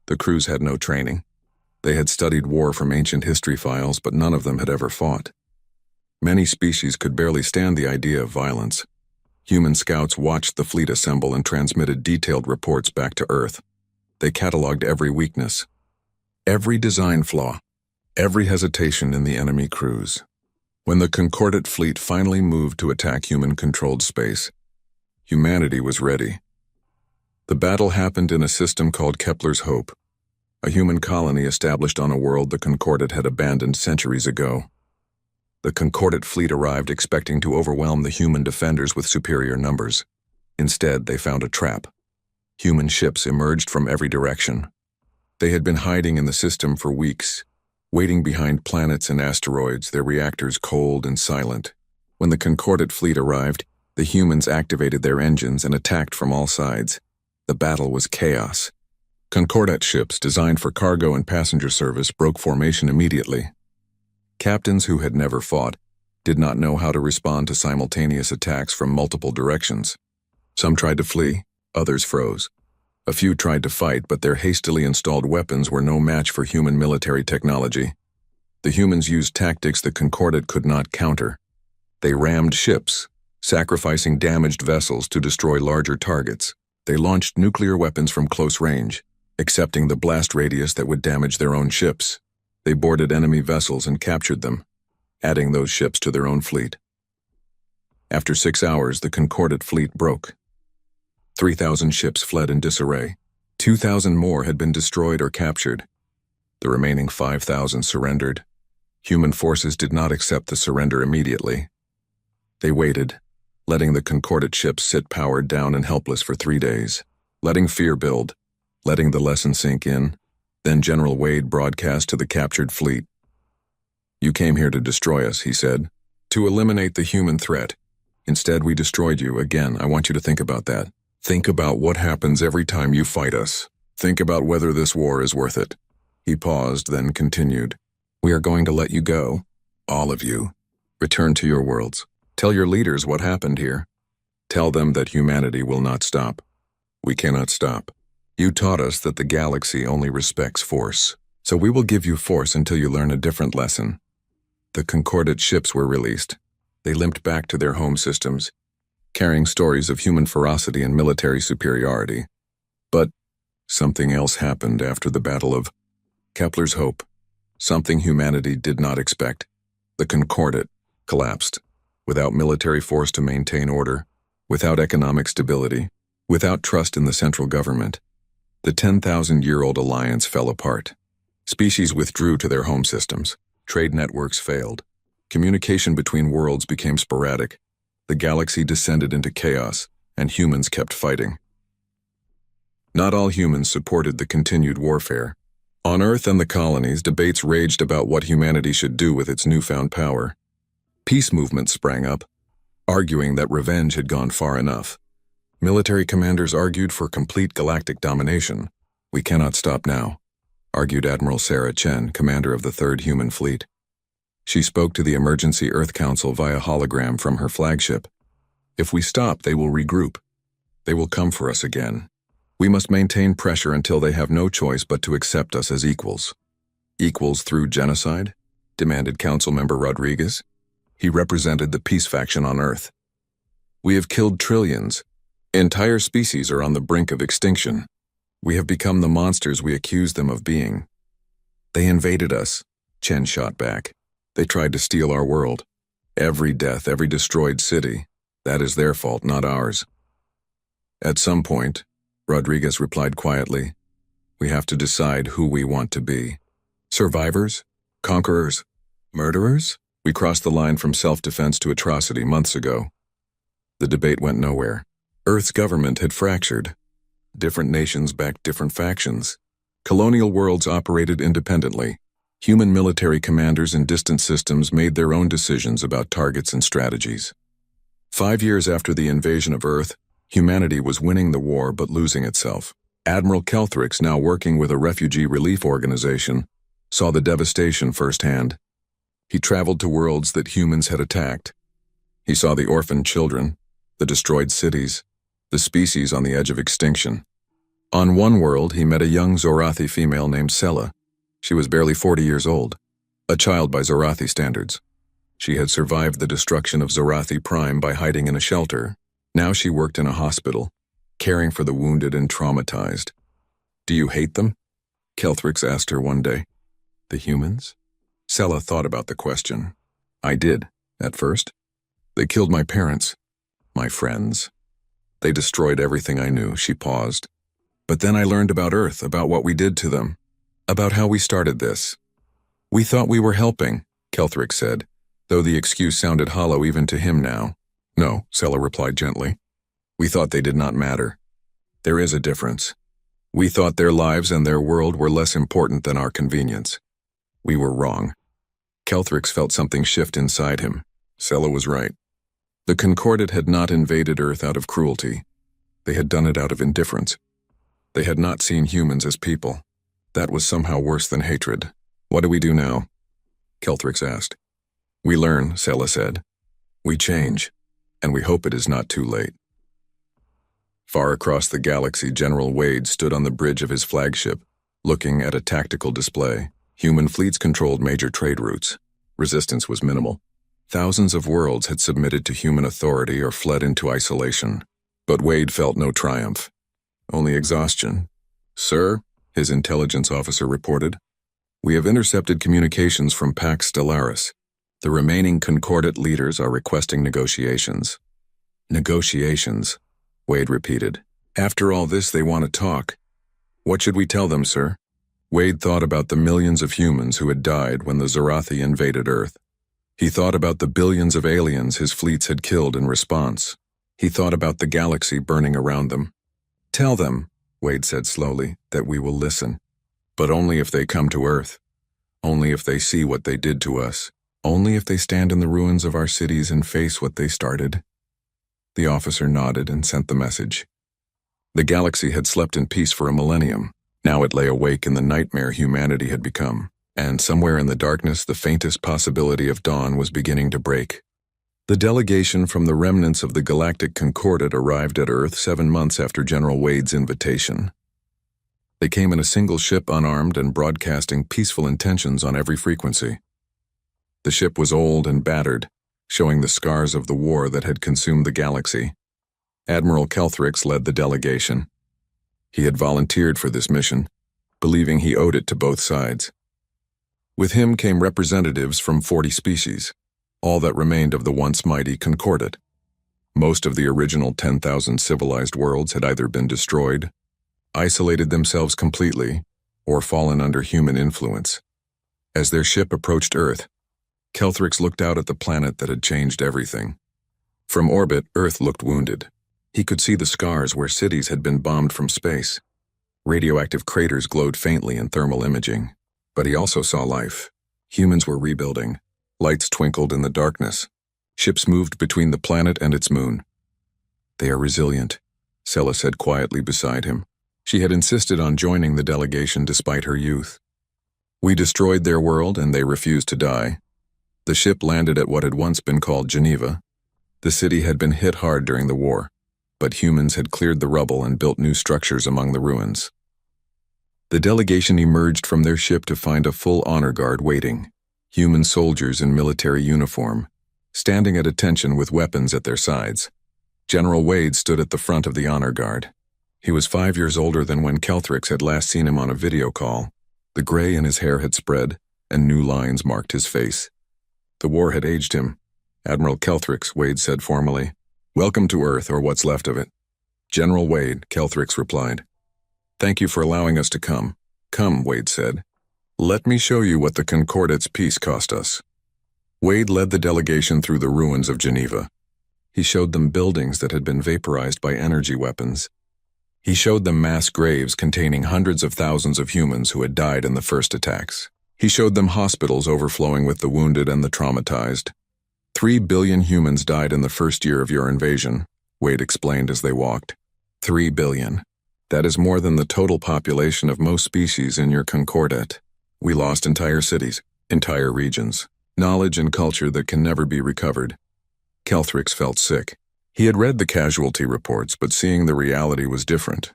The crews had no training. They had studied war from ancient history files, but none of them had ever fought. Many species could barely stand the idea of violence. Human scouts watched the fleet assemble and transmitted detailed reports back to Earth. They cataloged every weakness, every design flaw, every hesitation in the enemy crews. When the Concordat fleet finally moved to attack human-controlled space, humanity was ready. The battle happened in a system called Kepler's Hope. a human colony established on a world the Concordat had abandoned centuries ago. The Concordat fleet arrived expecting to overwhelm the human defenders with superior numbers. Instead, they found a trap. Human ships emerged from every direction. They had been hiding in the system for weeks, waiting behind planets and asteroids, their reactors cold and silent. When the Concordat fleet arrived, the humans activated their engines and attacked from all sides. The battle was chaos. Concordat ships designed for cargo and passenger service broke formation immediately. Captains who had never fought did not know how to respond to simultaneous attacks from multiple directions. Some tried to flee, others froze. A few tried to fight, but their hastily installed weapons were no match for human military technology. The humans used tactics the Concordat could not counter. They rammed ships, sacrificing damaged vessels to destroy larger targets. They launched nuclear weapons from close range, accepting the blast radius that would damage their own ships. They boarded enemy vessels and captured them, adding those ships to their own fleet. After 6 hours, the Concordat fleet broke. 3,000 ships fled in disarray. 2,000 more had been destroyed or captured. The remaining 5,000 surrendered. Human forces did not accept the surrender immediately. They waited, letting the Concordat ships sit powered down and helpless for 3 days, letting fear build, letting the lesson sink in. Then General Wade broadcast to the captured fleet. "You came here to destroy us," he said, "to eliminate the human threat. Instead, we destroyed you. Again, I want you to think about that. Think about what happens every time you fight us. Think about whether this war is worth it." He paused, then continued. "We are going to let you go, all of you. Return to your worlds. Tell your leaders what happened here. Tell them that humanity will not stop. We cannot stop. You taught us that the galaxy only respects force, so we will give you force until you learn a different lesson." The Concordat ships were released. They limped back to their home systems, carrying stories of human ferocity and military superiority. But something else happened after the Battle of Kepler's Hope. Something humanity did not expect. The Concordat collapsed, without military force to maintain order, without economic stability, without trust in the central government. The 10,000-year-old alliance fell apart. Species withdrew to their home systems. Trade networks failed. Communication between worlds became sporadic. The galaxy descended into chaos, and humans kept fighting. Not all humans supported the continued warfare. On Earth and the colonies, debates raged about what humanity should do with its newfound power. Peace movements sprang up, arguing that revenge had gone far enough. Military commanders argued for complete galactic domination. "We cannot stop now," argued Admiral Sarah Chen, commander of the 3rd Human Fleet. She spoke to the Emergency Earth Council via hologram from her flagship. "If we stop, they will regroup. They will come for us again. We must maintain pressure until they have no choice but to accept us as equals." "Equals through genocide?" demanded Councilmember Rodriguez. He represented the peace faction on Earth. "We have killed trillions. Entire species are on the brink of extinction. We have become the monsters we accuse them of being." "They invaded us," Chen shot back. "They tried to steal our world. Every death, every destroyed city, that is their fault, not ours." "At some point," Rodriguez replied quietly, "we have to decide who we want to be. Survivors? Conquerors? Murderers? We crossed the line from self-defense to atrocity months ago." The debate went nowhere. Earth's government had fractured. Different nations backed different factions. Colonial worlds operated independently. Human military commanders in distant systems made their own decisions about targets and strategies. 5 years after the invasion of Earth, humanity was winning the war but losing itself. Admiral Kelthrix, now working with a refugee relief organization, saw the devastation firsthand. He traveled to worlds that humans had attacked. He saw the orphaned children, the destroyed cities, the species on the edge of extinction. On one world, he met a young Zorathi female named Sela. She was barely 40 years old, a child by Zorathi standards. She had survived the destruction of Zorathi Prime by hiding in a shelter. Now she worked in a hospital, caring for the wounded and traumatized. "Do you hate them?" Kelthrix asked her one day. "The humans?" Sela thought about the question. "I did, at first. They killed my parents, my friends. They destroyed everything I knew." She paused. "But then I learned about Earth, about what we did to them. About how we started this. We thought we were helping, Kelthrick said, though the excuse sounded hollow even to him now. No, Sella replied gently. We thought they did not matter. There is a difference. We thought their lives and their world were less important than our convenience. We were wrong. Kelthrix felt something shift inside him. Sella was right. The Concordat had not invaded Earth out of cruelty. They had done it out of indifference. They had not seen humans as people. That was somehow worse than hatred. What do we do now? Kelthrix asked. We learn, Sella said. We change, and we hope it is not too late. Far across the galaxy, General Wade stood on the bridge of his flagship, looking at a tactical display. Human fleets controlled major trade routes. Resistance was minimal. Thousands of worlds had submitted to human authority or fled into isolation. But Wade felt no triumph, only exhaustion. Sir, his intelligence officer reported, we have intercepted communications from Pax Stellaris. The remaining Concordat leaders are requesting negotiations. Negotiations, Wade repeated. After all this, they want to talk. What should we tell them, sir? Wade thought about the millions of humans who had died when the Zarathi invaded Earth. He thought about the billions of aliens his fleets had killed in response. He thought about the galaxy burning around them. Tell them, Wade said slowly, that we will listen. But only if they come to Earth. Only if they see what they did to us. Only if they stand in the ruins of our cities and face what they started. The officer nodded and sent the message. The galaxy had slept in peace for a millennium. Now it lay awake in the nightmare humanity had become, and somewhere in the darkness the faintest possibility of dawn was beginning to break. The delegation from the remnants of the Galactic Concordat arrived at Earth 7 months after General Wade's invitation. They came in a single ship, unarmed and broadcasting peaceful intentions on every frequency. The ship was old and battered, showing the scars of the war that had consumed the galaxy. Admiral Kelthrix led the delegation. He had volunteered for this mission, believing he owed it to both sides. With him came representatives from 40 species, all that remained of the once mighty Concordat. Most of the original 10,000 civilized worlds had either been destroyed, isolated themselves completely, or fallen under human influence. As their ship approached Earth, Kelthrix looked out at the planet that had changed everything. From orbit, Earth looked wounded. He could see the scars where cities had been bombed from space. Radioactive craters glowed faintly in thermal imaging. But he also saw life. Humans were rebuilding. Lights twinkled in the darkness. Ships moved between the planet and its moon. They are resilient, Sella said quietly beside him. She had insisted on joining the delegation despite her youth. We destroyed their world and they refused to die. The ship landed at what had once been called Geneva. The city had been hit hard during the war, but humans had cleared the rubble and built new structures among the ruins. The delegation emerged from their ship to find a full honor guard waiting, human soldiers in military uniform, standing at attention with weapons at their sides. General Wade stood at the front of the honor guard. He was 5 years older than when Kelthrix had last seen him on a video call. The gray in his hair had spread, and new lines marked his face. The war had aged him. Admiral Kelthrix, Wade said formally. Welcome to Earth, or what's left of it. General Wade, Kelthrix replied. Thank you for allowing us to come. Come, Wade said. Let me show you what the Concordat's peace cost us. Wade led the delegation through the ruins of Geneva. He showed them buildings that had been vaporized by energy weapons. He showed them mass graves containing hundreds of thousands of humans who had died in the first attacks. He showed them hospitals overflowing with the wounded and the traumatized. 3 billion humans died in the first year of your invasion, Wade explained as they walked. 3 billion. That is more than the total population of most species in your Concordat. We lost entire cities, entire regions, knowledge and culture that can never be recovered. Kelthrix felt sick. He had read the casualty reports, but seeing the reality was different.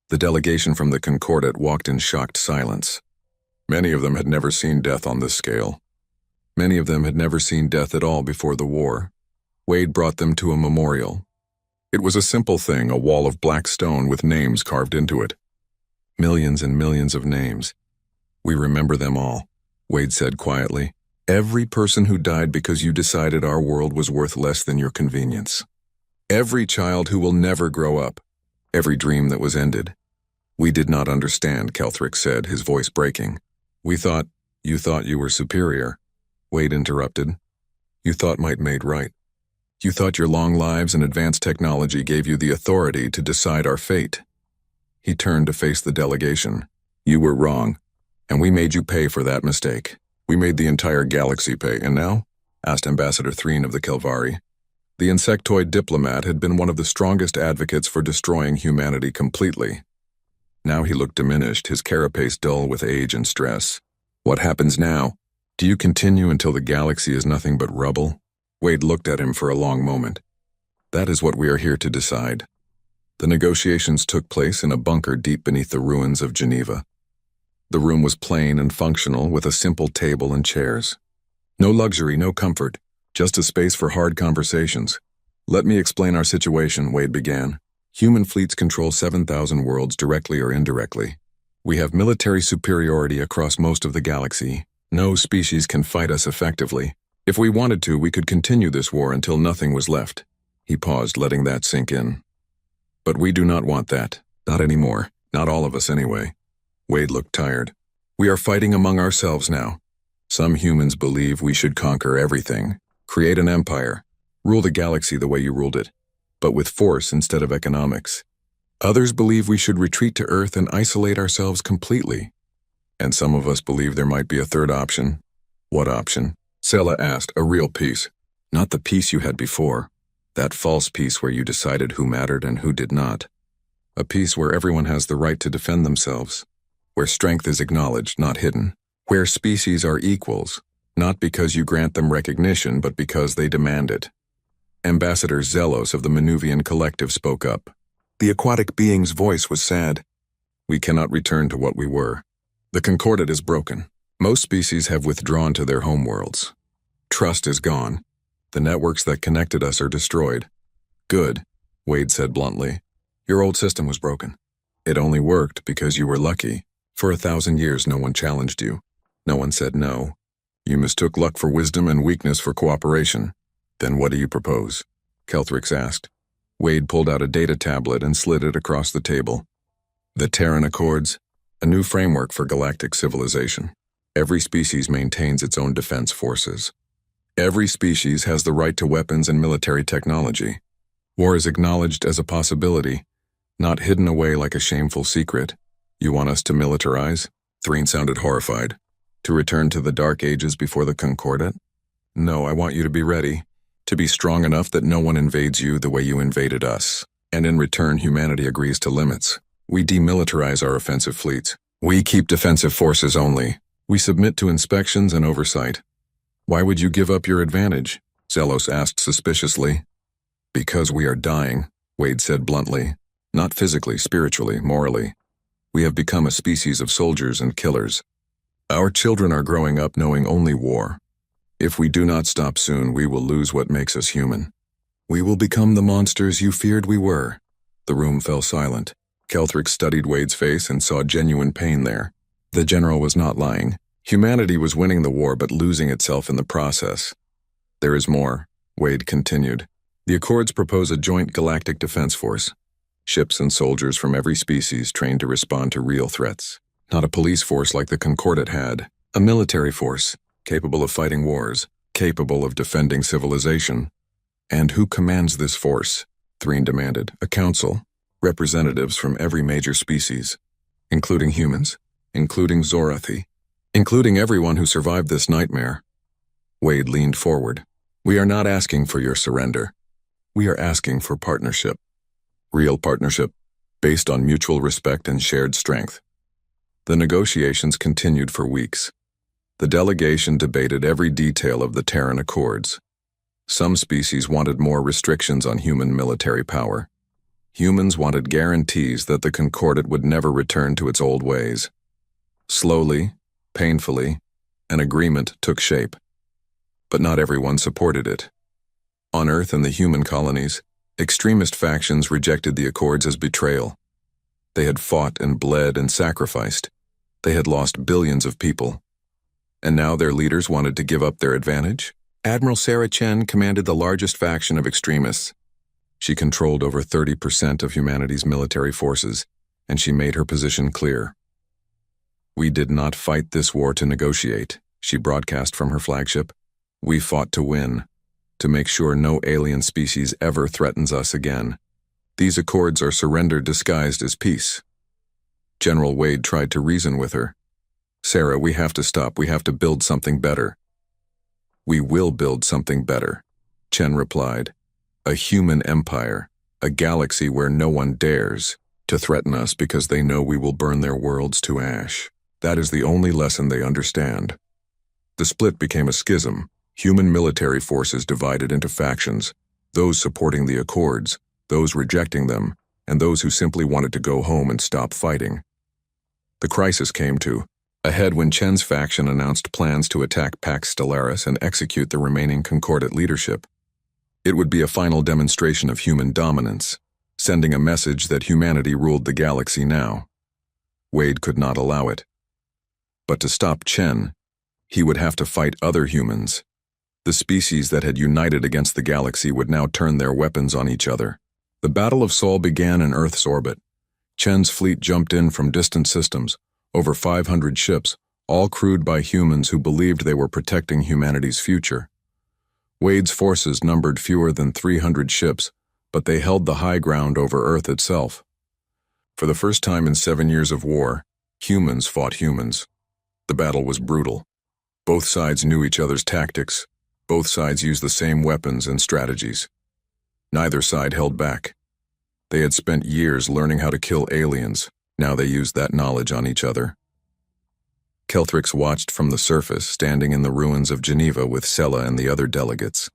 The delegation from the Concordat walked in shocked silence. Many of them had never seen death on this scale. Many of them had never seen death at all before the war. Wade brought them to a memorial. It was a simple thing, a wall of black stone with names carved into it. Millions and millions of names. We remember them all, Wade said quietly. Every person who died because you decided our world was worth less than your convenience. Every child who will never grow up. Every dream that was ended. We did not understand, Kelthrick said, his voice breaking. You thought you were superior, Wade interrupted. You thought might made right. You thought your long lives and advanced technology gave you the authority to decide our fate. He turned to face the delegation. You were wrong, and we made you pay for that mistake. We made the entire galaxy pay, and now? Asked Ambassador Threen of the Kelvari. The insectoid diplomat had been one of the strongest advocates for destroying humanity completely. Now he looked diminished, his carapace dull with age and stress. What happens now? Do you continue until the galaxy is nothing but rubble? Wade looked at him for a long moment. That is what we are here to decide. The negotiations took place in a bunker deep beneath the ruins of Geneva. The room was plain and functional, with a simple table and chairs. No luxury, no comfort, just a space for hard conversations. Let me explain our situation, Wade began. Human fleets control 7,000 worlds directly or indirectly. We have military superiority across most of the galaxy. No species can fight us effectively. If we wanted to, we could continue this war until nothing was left. He paused, letting that sink in. But we do not want that. Not anymore. Not all of us anyway. Wade looked tired. We are fighting among ourselves now. Some humans believe we should conquer everything, create an empire, rule the galaxy the way you ruled it, but with force instead of economics. Others believe we should retreat to Earth and isolate ourselves completely. And some of us believe there might be a third option. What option? Sela asked. A real peace. Not the peace you had before. That false peace where you decided who mattered and who did not. A peace where everyone has the right to defend themselves. Where strength is acknowledged, not hidden. Where species are equals, not because you grant them recognition, but because they demand it. Ambassador Zelos of the Manuvian Collective spoke up. The aquatic being's voice was sad. We cannot return to what we were. The Concordat is broken. Most species have withdrawn to their homeworlds. Trust is gone. The networks that connected us are destroyed. Good, Wade said bluntly. Your old system was broken. It only worked because you were lucky. For 1,000 years no one challenged you. No one said no. You mistook luck for wisdom and weakness for cooperation. Then what do you propose? Kelthrix asked. Wade pulled out a data tablet and slid it across the table. The Terran Accords, a new framework for galactic civilization. Every species maintains its own defense forces. Every species has the right to weapons and military technology. War is acknowledged as a possibility, not hidden away like a shameful secret. You want us to militarize? Threen sounded horrified. To return to the Dark Ages before the Concordat? No, I want you to be ready. To be strong enough that no one invades you the way you invaded us. And in return, humanity agrees to limits. We demilitarize our offensive fleets. We keep defensive forces only. We submit to inspections and oversight. Why would you give up your advantage? Zelos asked suspiciously. Because we are dying, Wade said bluntly. Not physically, spiritually, morally. We have become a species of soldiers and killers. Our children are growing up knowing only war. If we do not stop soon, we will lose what makes us human. We will become the monsters you feared we were. The room fell silent. Kelthrix studied Wade's face and saw genuine pain there. The general was not lying. Humanity was winning the war but losing itself in the process. There is more, Wade continued. The Accords propose a joint galactic defense force. Ships and soldiers from every species trained to respond to real threats. Not a police force like the Concordat had. A military force, capable of fighting wars, capable of defending civilization. And who commands this force? Threen demanded. A council. Representatives from every major species. Including humans. Including Zorathi. Including everyone who survived this nightmare. Wade leaned forward. We are not asking for your surrender. We are asking for partnership. Real partnership, based on mutual respect and shared strength. The negotiations continued for weeks. The delegation debated every detail of the Terran Accords. Some species wanted more restrictions on human military power. Humans wanted guarantees that the Concordat would never return to its old ways. Slowly, painfully, an agreement took shape. But not everyone supported it. On Earth and the human colonies, extremist factions rejected the Accords as betrayal. They had fought and bled and sacrificed. They had lost billions of people. And now their leaders wanted to give up their advantage? Admiral Sarah Chen commanded the largest faction of extremists. She controlled over 30% of humanity's military forces, and she made her position clear. "We did not fight this war to negotiate," she broadcast from her flagship. "We fought to win, to make sure no alien species ever threatens us again. These accords are surrender disguised as peace." General Wade tried to reason with her. "Sarah, we have to stop. We have to build something better." "We will build something better," Chen replied. "A human empire, a galaxy where no one dares to threaten us because they know we will burn their worlds to ash. That is the only lesson they understand." The split became a schism. Human military forces divided into factions, those supporting the accords, those rejecting them, and those who simply wanted to go home and stop fighting. The crisis came to a head when Chen's faction announced plans to attack Pax Stellaris and execute the remaining Concordat leadership. It would be a final demonstration of human dominance, sending a message that humanity ruled the galaxy now. Wade could not allow it. But to stop Chen, he would have to fight other humans. The species that had united against the galaxy would now turn their weapons on each other. The Battle of Sol began in Earth's orbit. Chen's fleet jumped in from distant systems, over 500 ships, all crewed by humans who believed they were protecting humanity's future. Wade's forces numbered fewer than 300 ships, but they held the high ground over Earth itself. For the first time in 7 years of war, humans fought humans. The battle was brutal. Both sides knew each other's tactics. Both sides used the same weapons and strategies. Neither side held back. They had spent years learning how to kill aliens. Now they used that knowledge on each other. Kelthrix watched from the surface, standing in the ruins of Geneva with Sella and the other delegates.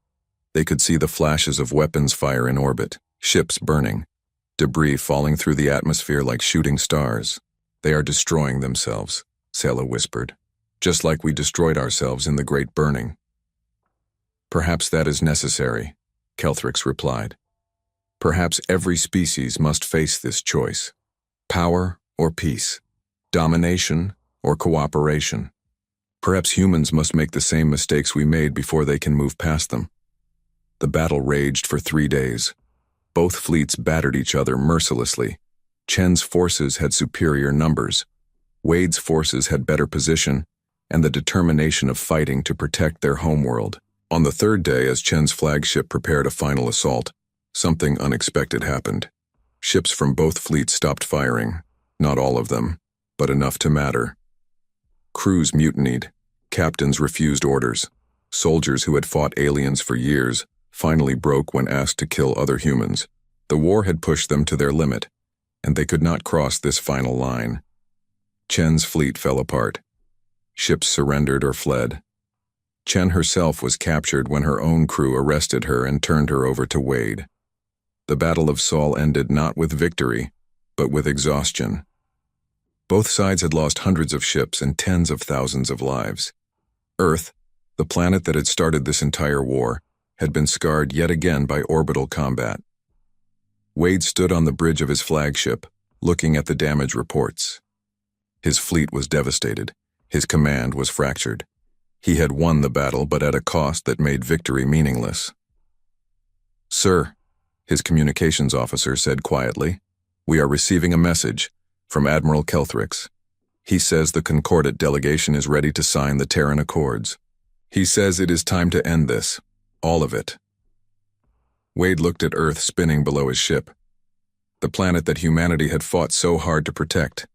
They could see the flashes of weapons fire in orbit, ships burning, debris falling through the atmosphere like shooting stars. "They are destroying themselves," Sella whispered, "just like we destroyed ourselves in the Great Burning." "Perhaps that is necessary," Kelthrix replied. "Perhaps every species must face this choice. Power or peace, domination or cooperation. Perhaps humans must make the same mistakes we made before they can move past them." The battle raged for 3 days. Both fleets battered each other mercilessly. Chen's forces had superior numbers. Wade's forces had better position and the determination of fighting to protect their homeworld. On the 3rd day, as Chen's flagship prepared a final assault, something unexpected happened. Ships from both fleets stopped firing. Not all of them, but enough to matter. Crews mutinied. Captains refused orders. Soldiers who had fought aliens for years finally broke when asked to kill other humans. The war had pushed them to their limit, and they could not cross this final line. Chen's fleet fell apart. Ships surrendered or fled. Chen herself was captured when her own crew arrested her and turned her over to Wade. The Battle of Sol ended not with victory, but with exhaustion. Both sides had lost hundreds of ships and tens of thousands of lives. Earth, the planet that had started this entire war, had been scarred yet again by orbital combat. Wade stood on the bridge of his flagship, looking at the damage reports. His fleet was devastated. His command was fractured. He had won the battle, but at a cost that made victory meaningless. "Sir," his communications officer said quietly, "we are receiving a message from Admiral Kelthrix. He says the Concordat delegation is ready to sign the Terran Accords. He says it is time to end this, all of it." Wade looked at Earth spinning below his ship. The planet that humanity had fought so hard to protect.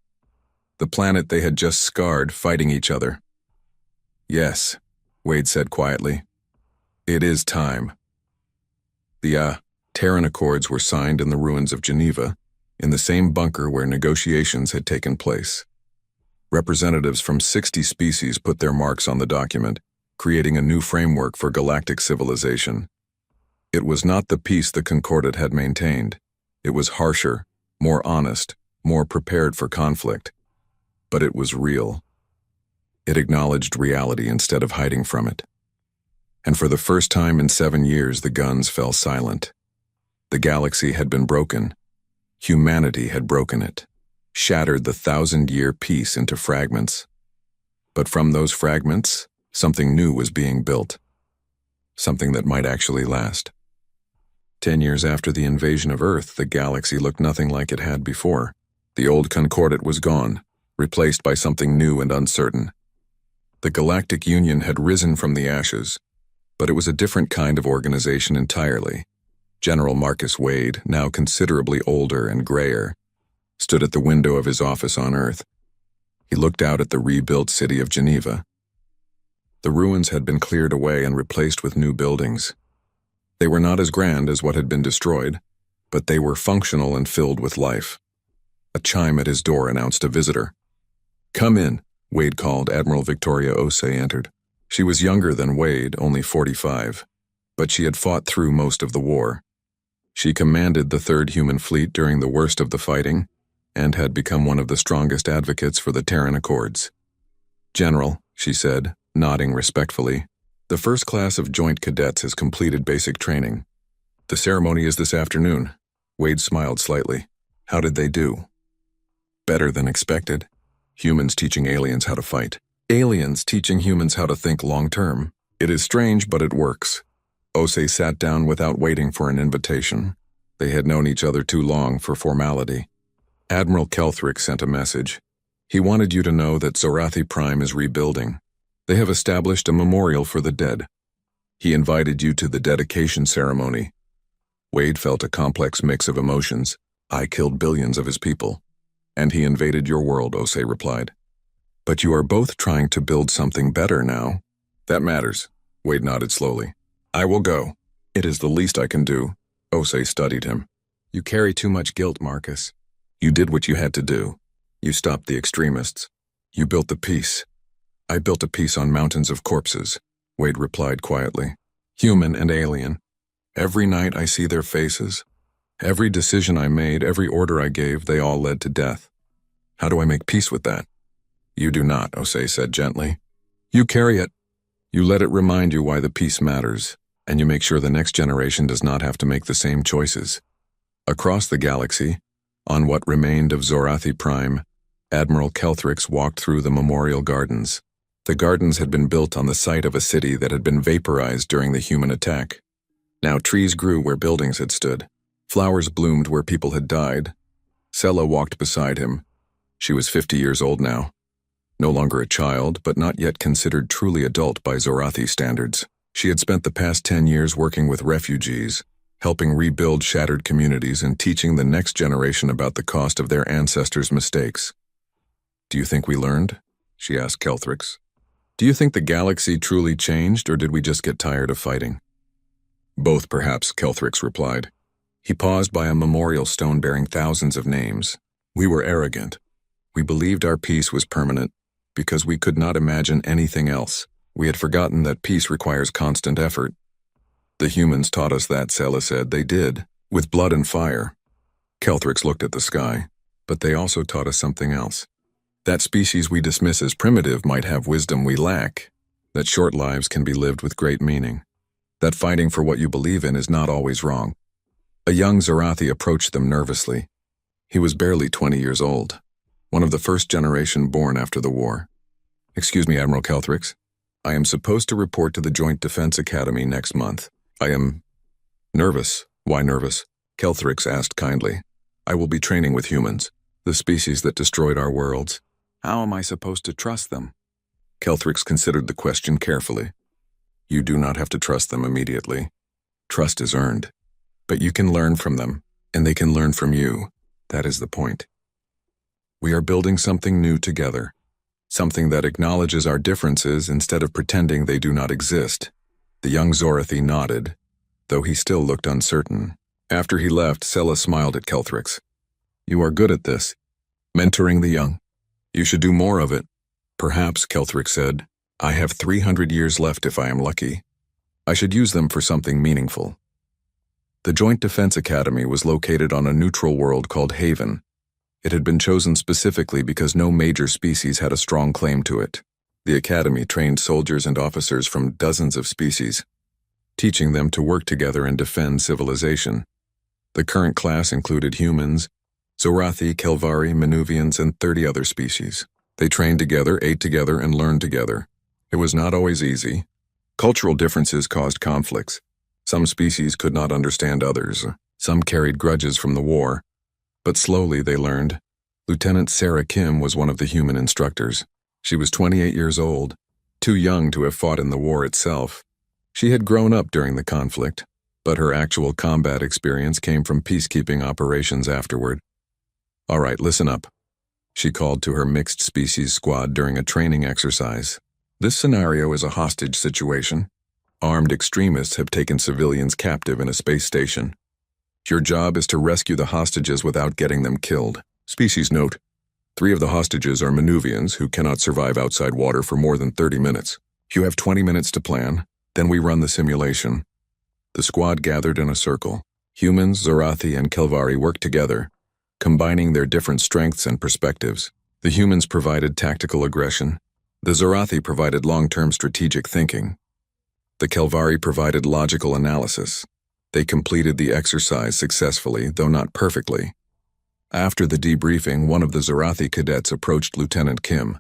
The planet they had just scarred fighting each other. "Yes," Wade said quietly. "It is time." The Terran Accords were signed in the ruins of Geneva, in the same bunker where negotiations had taken place. Representatives from 60 species put their marks on the document, creating a new framework for galactic civilization. It was not the peace the Concordat had maintained. It was harsher, more honest, more prepared for conflict. But it was real. It acknowledged reality instead of hiding from it. And for the first time in 7 years, the guns fell silent. The galaxy had been broken. Humanity had broken it, shattered the 1,000-year peace into fragments. But from those fragments, something new was being built. Something that might actually last. 10 years after the invasion of Earth, the galaxy looked nothing like it had before. The old Concordat was gone, replaced by something new and uncertain. The Galactic Union had risen from the ashes, but it was a different kind of organization entirely. General Marcus Wade, now considerably older and grayer, stood at the window of his office on Earth. He looked out at the rebuilt city of Geneva. The ruins had been cleared away and replaced with new buildings. They were not as grand as what had been destroyed, but they were functional and filled with life. A chime at his door announced a visitor. "Come in," Wade called. Admiral Victoria Osei entered. She was younger than Wade, only 45, but she had fought through most of the war. She commanded the Third Human Fleet during the worst of the fighting and had become one of the strongest advocates for the Terran Accords. "General," she said, nodding respectfully, "the first class of joint cadets has completed basic training. The ceremony is this afternoon." Wade smiled slightly. "How did they do?" "Better than expected. Humans teaching aliens how to fight. Aliens teaching humans how to think long-term. It is strange, but it works." Osei sat down without waiting for an invitation. They had known each other too long for formality. "Admiral Kelthrick sent a message. He wanted you to know that Zorathi Prime is rebuilding. They have established a memorial for the dead. He invited you to the dedication ceremony." Wade felt a complex mix of emotions. "I killed billions of his people. And he invaded your world," Osei replied. "But you are both trying to build something better now." "That matters," Wade nodded slowly. "I will go. It is the least I can do." Osei studied him. "You carry too much guilt, Marcus. You did what you had to do. You stopped the extremists. You built the peace." "I built a peace on mountains of corpses," Wade replied quietly. "Human and alien. Every night I see their faces. Every decision I made, every order I gave, they all led to death. How do I make peace with that?" "You do not," Osei said gently. "You carry it. You let it remind you why the peace matters, and you make sure the next generation does not have to make the same choices." Across the galaxy, on what remained of Zorathi Prime, Admiral Kelthrix walked through the memorial gardens. The gardens had been built on the site of a city that had been vaporized during the human attack. Now trees grew where buildings had stood. Flowers bloomed where people had died. Sela walked beside him. She was 50 years old now. No longer a child, but not yet considered truly adult by Zorathi standards. She had spent the past 10 years working with refugees, helping rebuild shattered communities and teaching the next generation about the cost of their ancestors' mistakes. "Do you think we learned?" she asked Kelthrix. "Do you think the galaxy truly changed, or did we just get tired of fighting?" "Both, perhaps," Kelthrix replied. He paused by a memorial stone bearing thousands of names. "We were arrogant. We believed our peace was permanent because we could not imagine anything else. We had forgotten that peace requires constant effort. The humans taught us that," Sela said. "They did, with blood and fire." Kelthrix looked at the sky. "But they also taught us something else. That species we dismiss as primitive might have wisdom we lack, that short lives can be lived with great meaning, that fighting for what you believe in is not always wrong." A young Zorathi approached them nervously. He was barely 20 years old, one of the first generation born after the war. "Excuse me, Admiral Kelthrix. I am supposed to report to the Joint Defense Academy next month. I am nervous." "Why nervous?" Kelthrix asked kindly. "I will be training with humans, the species that destroyed our worlds. How am I supposed to trust them?" Kelthrix considered the question carefully. "You do not have to trust them immediately. Trust is earned. But you can learn from them, and they can learn from you. That is the point. We are building something new together, something that acknowledges our differences instead of pretending they do not exist." The young Zorathi nodded, though he still looked uncertain. After he left, Sela smiled at Kelthrix. "You are good at this, mentoring the young. You should do more of it." "Perhaps," Kelthrix said. "I have 300 years left if I am lucky. I should use them for something meaningful." The Joint Defense Academy was located on a neutral world called Haven. It had been chosen specifically because no major species had a strong claim to it. The Academy trained soldiers and officers from dozens of species, teaching them to work together and defend civilization. The current class included humans, Zorathi, Kelvari, Manuvians, and 30 other species. They trained together, ate together, and learned together. It was not always easy. Cultural differences caused conflicts. Some species could not understand others. Some carried grudges from the war. But slowly they learned. Lieutenant Sarah Kim was one of the human instructors. She was 28 years old, too young to have fought in the war itself. She had grown up during the conflict, but her actual combat experience came from peacekeeping operations afterward. "All right, listen up," she called to her mixed species squad during a training exercise. "This scenario is a hostage situation. Armed extremists have taken civilians captive in a space station. Your job is to rescue the hostages without getting them killed. Species note: 3 of the hostages are Manuvians who cannot survive outside water for more than 30 minutes. You have 20 minutes to plan, then we run the simulation." The squad gathered in a circle. Humans, Zarathi, and Kelvari worked together, combining their different strengths and perspectives. The humans provided tactical aggression. The Zarathi provided long-term strategic thinking. The Kelvari provided logical analysis. They completed the exercise successfully, though not perfectly. After the debriefing, one of the Zarathi cadets approached Lieutenant Kim.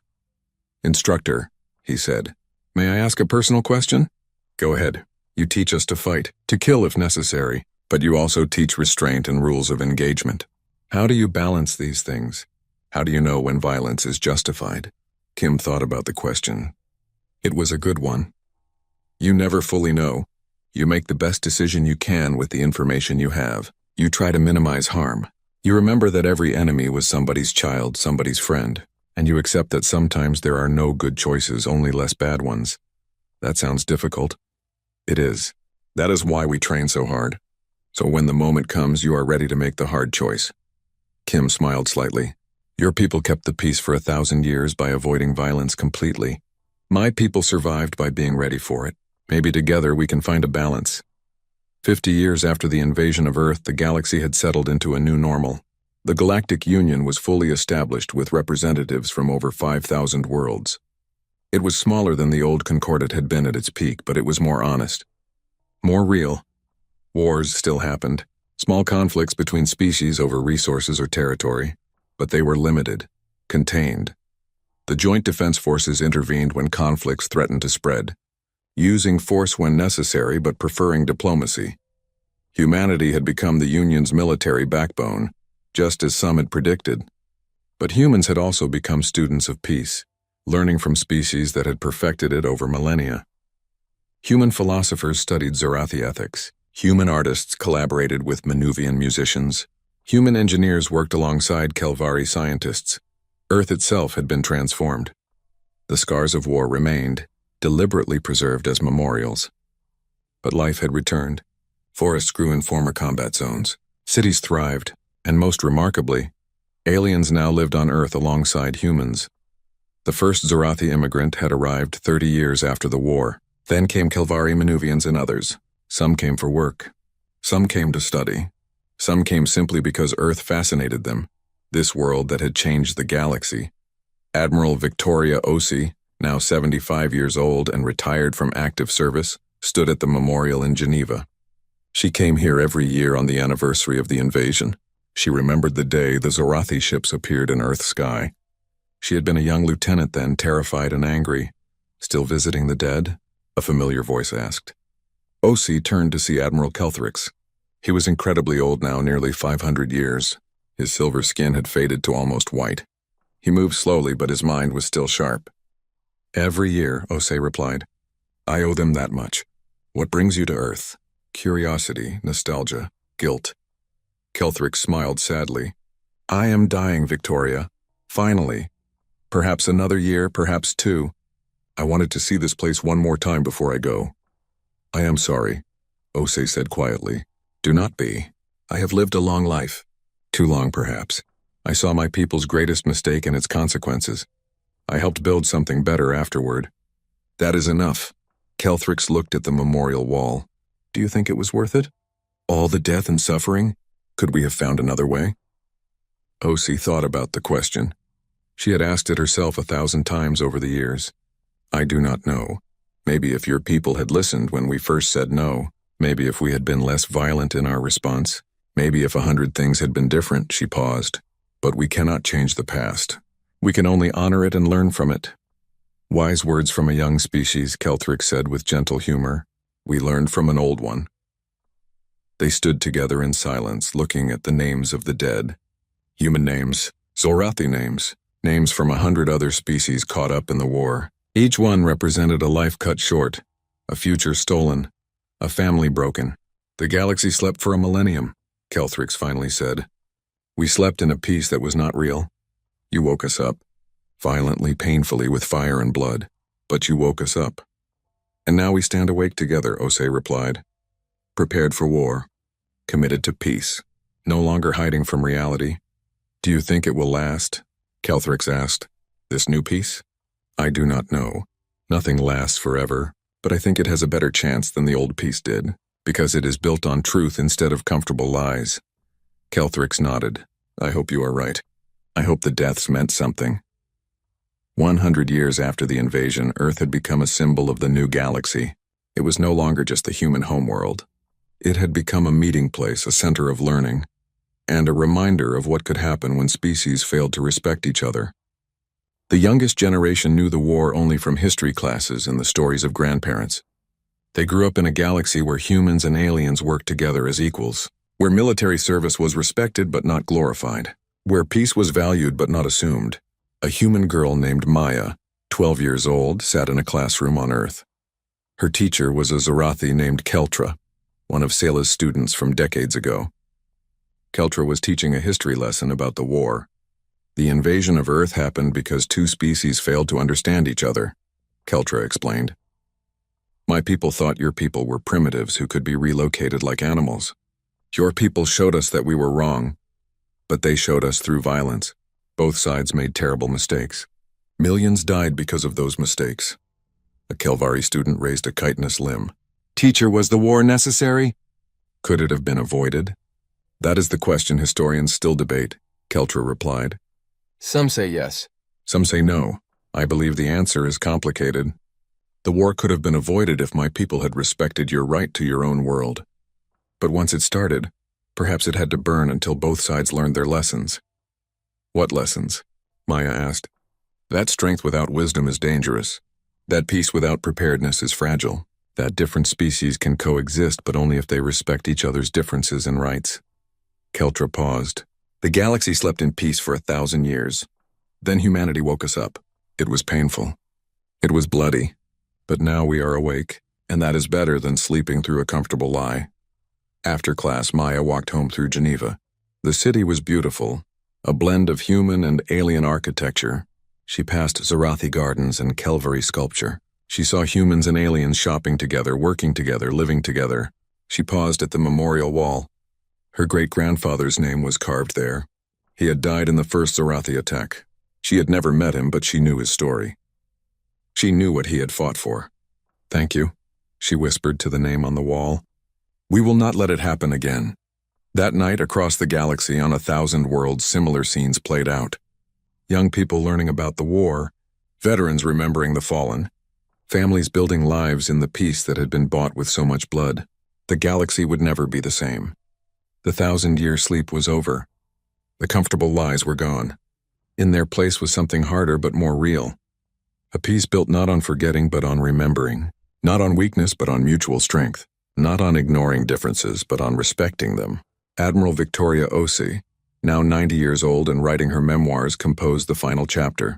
"Instructor," he said, "may I ask a personal question?" "Go ahead. You teach us to fight, to kill if necessary, but you also teach restraint and rules of engagement. How do you balance these things? How do you know when violence is justified?" Kim thought about the question. It was a good one. You never fully know. You make the best decision you can with the information you have. You try to minimize harm. You remember that every enemy was somebody's child, somebody's friend, and you accept that sometimes there are no good choices, only less bad ones. That sounds difficult. It is. That is why we train so hard. So when the moment comes, you are ready to make the hard choice. Kim smiled slightly. Your people kept the peace for 1,000 years by avoiding violence completely. My people survived by being ready for it. Maybe together we can find a balance. 50 years after the invasion of Earth, the galaxy had settled into a new normal. The Galactic Union was fully established with representatives from over 5,000 worlds. It was smaller than the old Concordat had been at its peak, but it was more honest. More real. Wars still happened, small conflicts between species over resources or territory, but they were limited, contained. The Joint Defense Forces intervened when conflicts threatened to spread, using force when necessary but preferring diplomacy. Humanity had become the Union's military backbone, just as some had predicted. But humans had also become students of peace, learning from species that had perfected it over millennia. Human philosophers studied Zarathi ethics. Human artists collaborated with Manuvian musicians. Human engineers worked alongside Kelvari scientists. Earth itself had been transformed. The scars of war remained, deliberately preserved as memorials. But life had returned. Forests grew in former combat zones. Cities thrived, and most remarkably, aliens now lived on Earth alongside humans. The first Zarathi immigrant had arrived 30 years after the war. Then came Kelvari Manuvians and others. Some came for work. Some came to study. Some came simply because Earth fascinated them, this world that had changed the galaxy. Admiral Victoria Osi, now 75 years old and retired from active service, stood at the memorial in Geneva. She came here every year on the anniversary of the invasion. She remembered the day the Zarathi ships appeared in Earth's sky. She had been a young lieutenant then, terrified and angry. "Still visiting the dead?" a familiar voice asked. Osi turned to see Admiral Kelthrix. He was incredibly old now, nearly 500 years. His silver skin had faded to almost white. He moved slowly, but his mind was still sharp. "Every year," Osi replied. "I owe them that much. What brings you to Earth? Curiosity, nostalgia, guilt." Kelthrix smiled sadly. "I am dying, Victoria. Finally. Perhaps another year, perhaps 2. I wanted to see this place one more time before I go." "I am sorry," Osi said quietly. "Do not be. I have lived a long life. Too long, perhaps. I saw my people's greatest mistake and its consequences. I helped build something better afterward. That is enough." Kelthrix looked at the memorial wall. "Do you think it was worth it? All the death and suffering? Could we have found another way?" Osi thought about the question. She had asked it herself 1,000 times over the years. "I do not know. Maybe if your people had listened when we first said no, maybe if we had been less violent in our response, maybe if 100 things had been different," she paused. "But we cannot change the past. We can only honor it and learn from it." "Wise words from a young species," Kelthrix said with gentle humor. "We learned from an old one." They stood together in silence, looking at the names of the dead. Human names, Zorathi names, names from 100 other species caught up in the war. Each one represented a life cut short, a future stolen, a family broken. The galaxy slept for a millennium, Kelthrix finally said. We slept in a peace that was not real. You woke us up, violently, painfully, with fire and blood, but you woke us up. And now we stand awake together, Osei replied. Prepared for war, committed to peace, no longer hiding from reality. Do you think it will last? Kelthrix asked. This new peace? I do not know. Nothing lasts forever, but I think it has a better chance than the old peace did, because it is built on truth instead of comfortable lies. Kelthrix nodded. I hope you are right. I hope the deaths meant something. 100 years after the invasion, Earth had become a symbol of the new galaxy. It was no longer just the human homeworld. It had become a meeting place, a center of learning, and a reminder of what could happen when species failed to respect each other. The youngest generation knew the war only from history classes and the stories of grandparents. They grew up in a galaxy where humans and aliens worked together as equals, where military service was respected but not glorified, where peace was valued but not assumed. A human girl named Maya, 12 years old, sat in a classroom on Earth. Her teacher was a Zorathi named Keltra, one of Sela's students from decades ago. Keltra was teaching a history lesson about the war. The invasion of Earth happened because two species failed to understand each other, Keltra explained. My people thought your people were primitives who could be relocated like animals. Your people showed us that we were wrong, but they showed us through violence. Both sides made terrible mistakes. Millions died because of those mistakes. A Kelvari student raised a chitinous limb. Teacher, was the war necessary? Could it have been avoided? That is the question historians still debate, Keltra replied. Some say yes. Some say no. I believe the answer is complicated. The war could have been avoided if my people had respected your right to your own world. But once it started, perhaps it had to burn until both sides learned their lessons. What lessons? Maya asked. That strength without wisdom is dangerous. That peace without preparedness is fragile. That different species can coexist, but only if they respect each other's differences and rights. Keltra paused. The galaxy slept in peace for 1,000 years. Then humanity woke us up. It was painful. It was bloody. But now we are awake, and that is better than sleeping through a comfortable lie. After class, Maya walked home through Geneva. The city was beautiful, a blend of human and alien architecture. She passed Zorathi gardens and Kelvari sculpture. She saw humans and aliens shopping together, working together, living together. She paused at the memorial wall. Her great-grandfather's name was carved there. He had died in the first Zorathi attack. She had never met him, but she knew his story. She knew what he had fought for. Thank you, she whispered to the name on the wall. We will not let it happen again. That night, across the galaxy, on 1,000 worlds, similar scenes played out. Young people learning about the war, veterans remembering the fallen, families building lives in the peace that had been bought with so much blood. The galaxy would never be the same. The 1,000-year sleep was over. The comfortable lies were gone. In their place was something harder but more real. A peace built not on forgetting but on remembering. Not on weakness but on mutual strength. Not on ignoring differences but on respecting them. Admiral Victoria Osei, now 90 years old and writing her memoirs, composed the final chapter.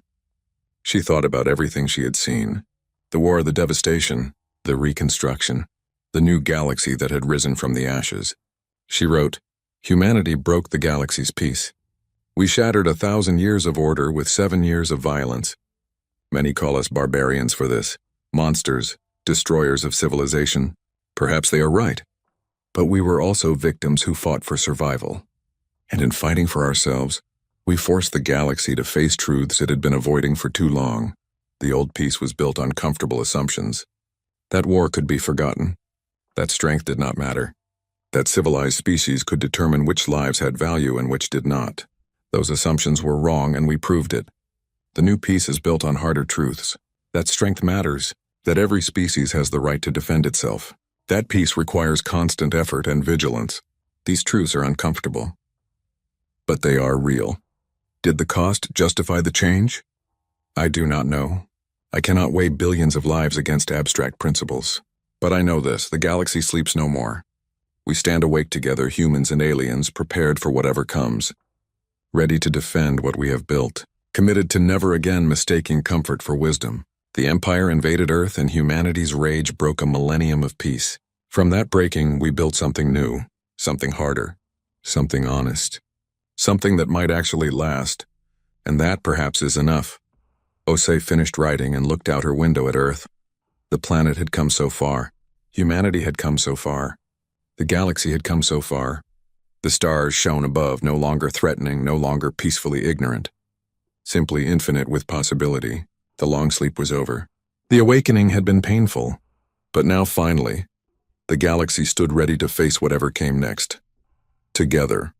She thought about everything she had seen. The war, the devastation, the reconstruction, the new galaxy that had risen from the ashes. She wrote, Humanity broke the galaxy's peace. We shattered 1,000 years of order with 7 years of violence. Many call us barbarians for this, monsters, destroyers of civilization. Perhaps they are right. But we were also victims who fought for survival. And in fighting for ourselves, we forced the galaxy to face truths it had been avoiding for too long. The old peace was built on comfortable assumptions. That war could be forgotten. That strength did not matter. That civilized species could determine which lives had value and which did not. Those assumptions were wrong, and we proved it. The new peace is built on harder truths. That strength matters. That every species has the right to defend itself. That peace requires constant effort and vigilance. These truths are uncomfortable. But they are real. Did the cost justify the change? I do not know. I cannot weigh billions of lives against abstract principles. But I know this, the galaxy sleeps no more. We stand awake together, humans and aliens, prepared for whatever comes. ready to defend what we have built, committed to never again mistaking comfort for wisdom. The Empire invaded Earth and humanity's rage broke a millennium of peace. From that breaking, we built something new, something harder, something honest, something that might actually last. And that, perhaps, is enough. Osei finished writing and looked out her window at Earth. The planet had come so far. Humanity had come so far. The galaxy had come so far. The stars shone above, no longer threatening, no longer peacefully ignorant. Simply infinite with possibility. The long sleep was over. The awakening had been painful. But now, finally, the galaxy stood ready to face whatever came next. Together.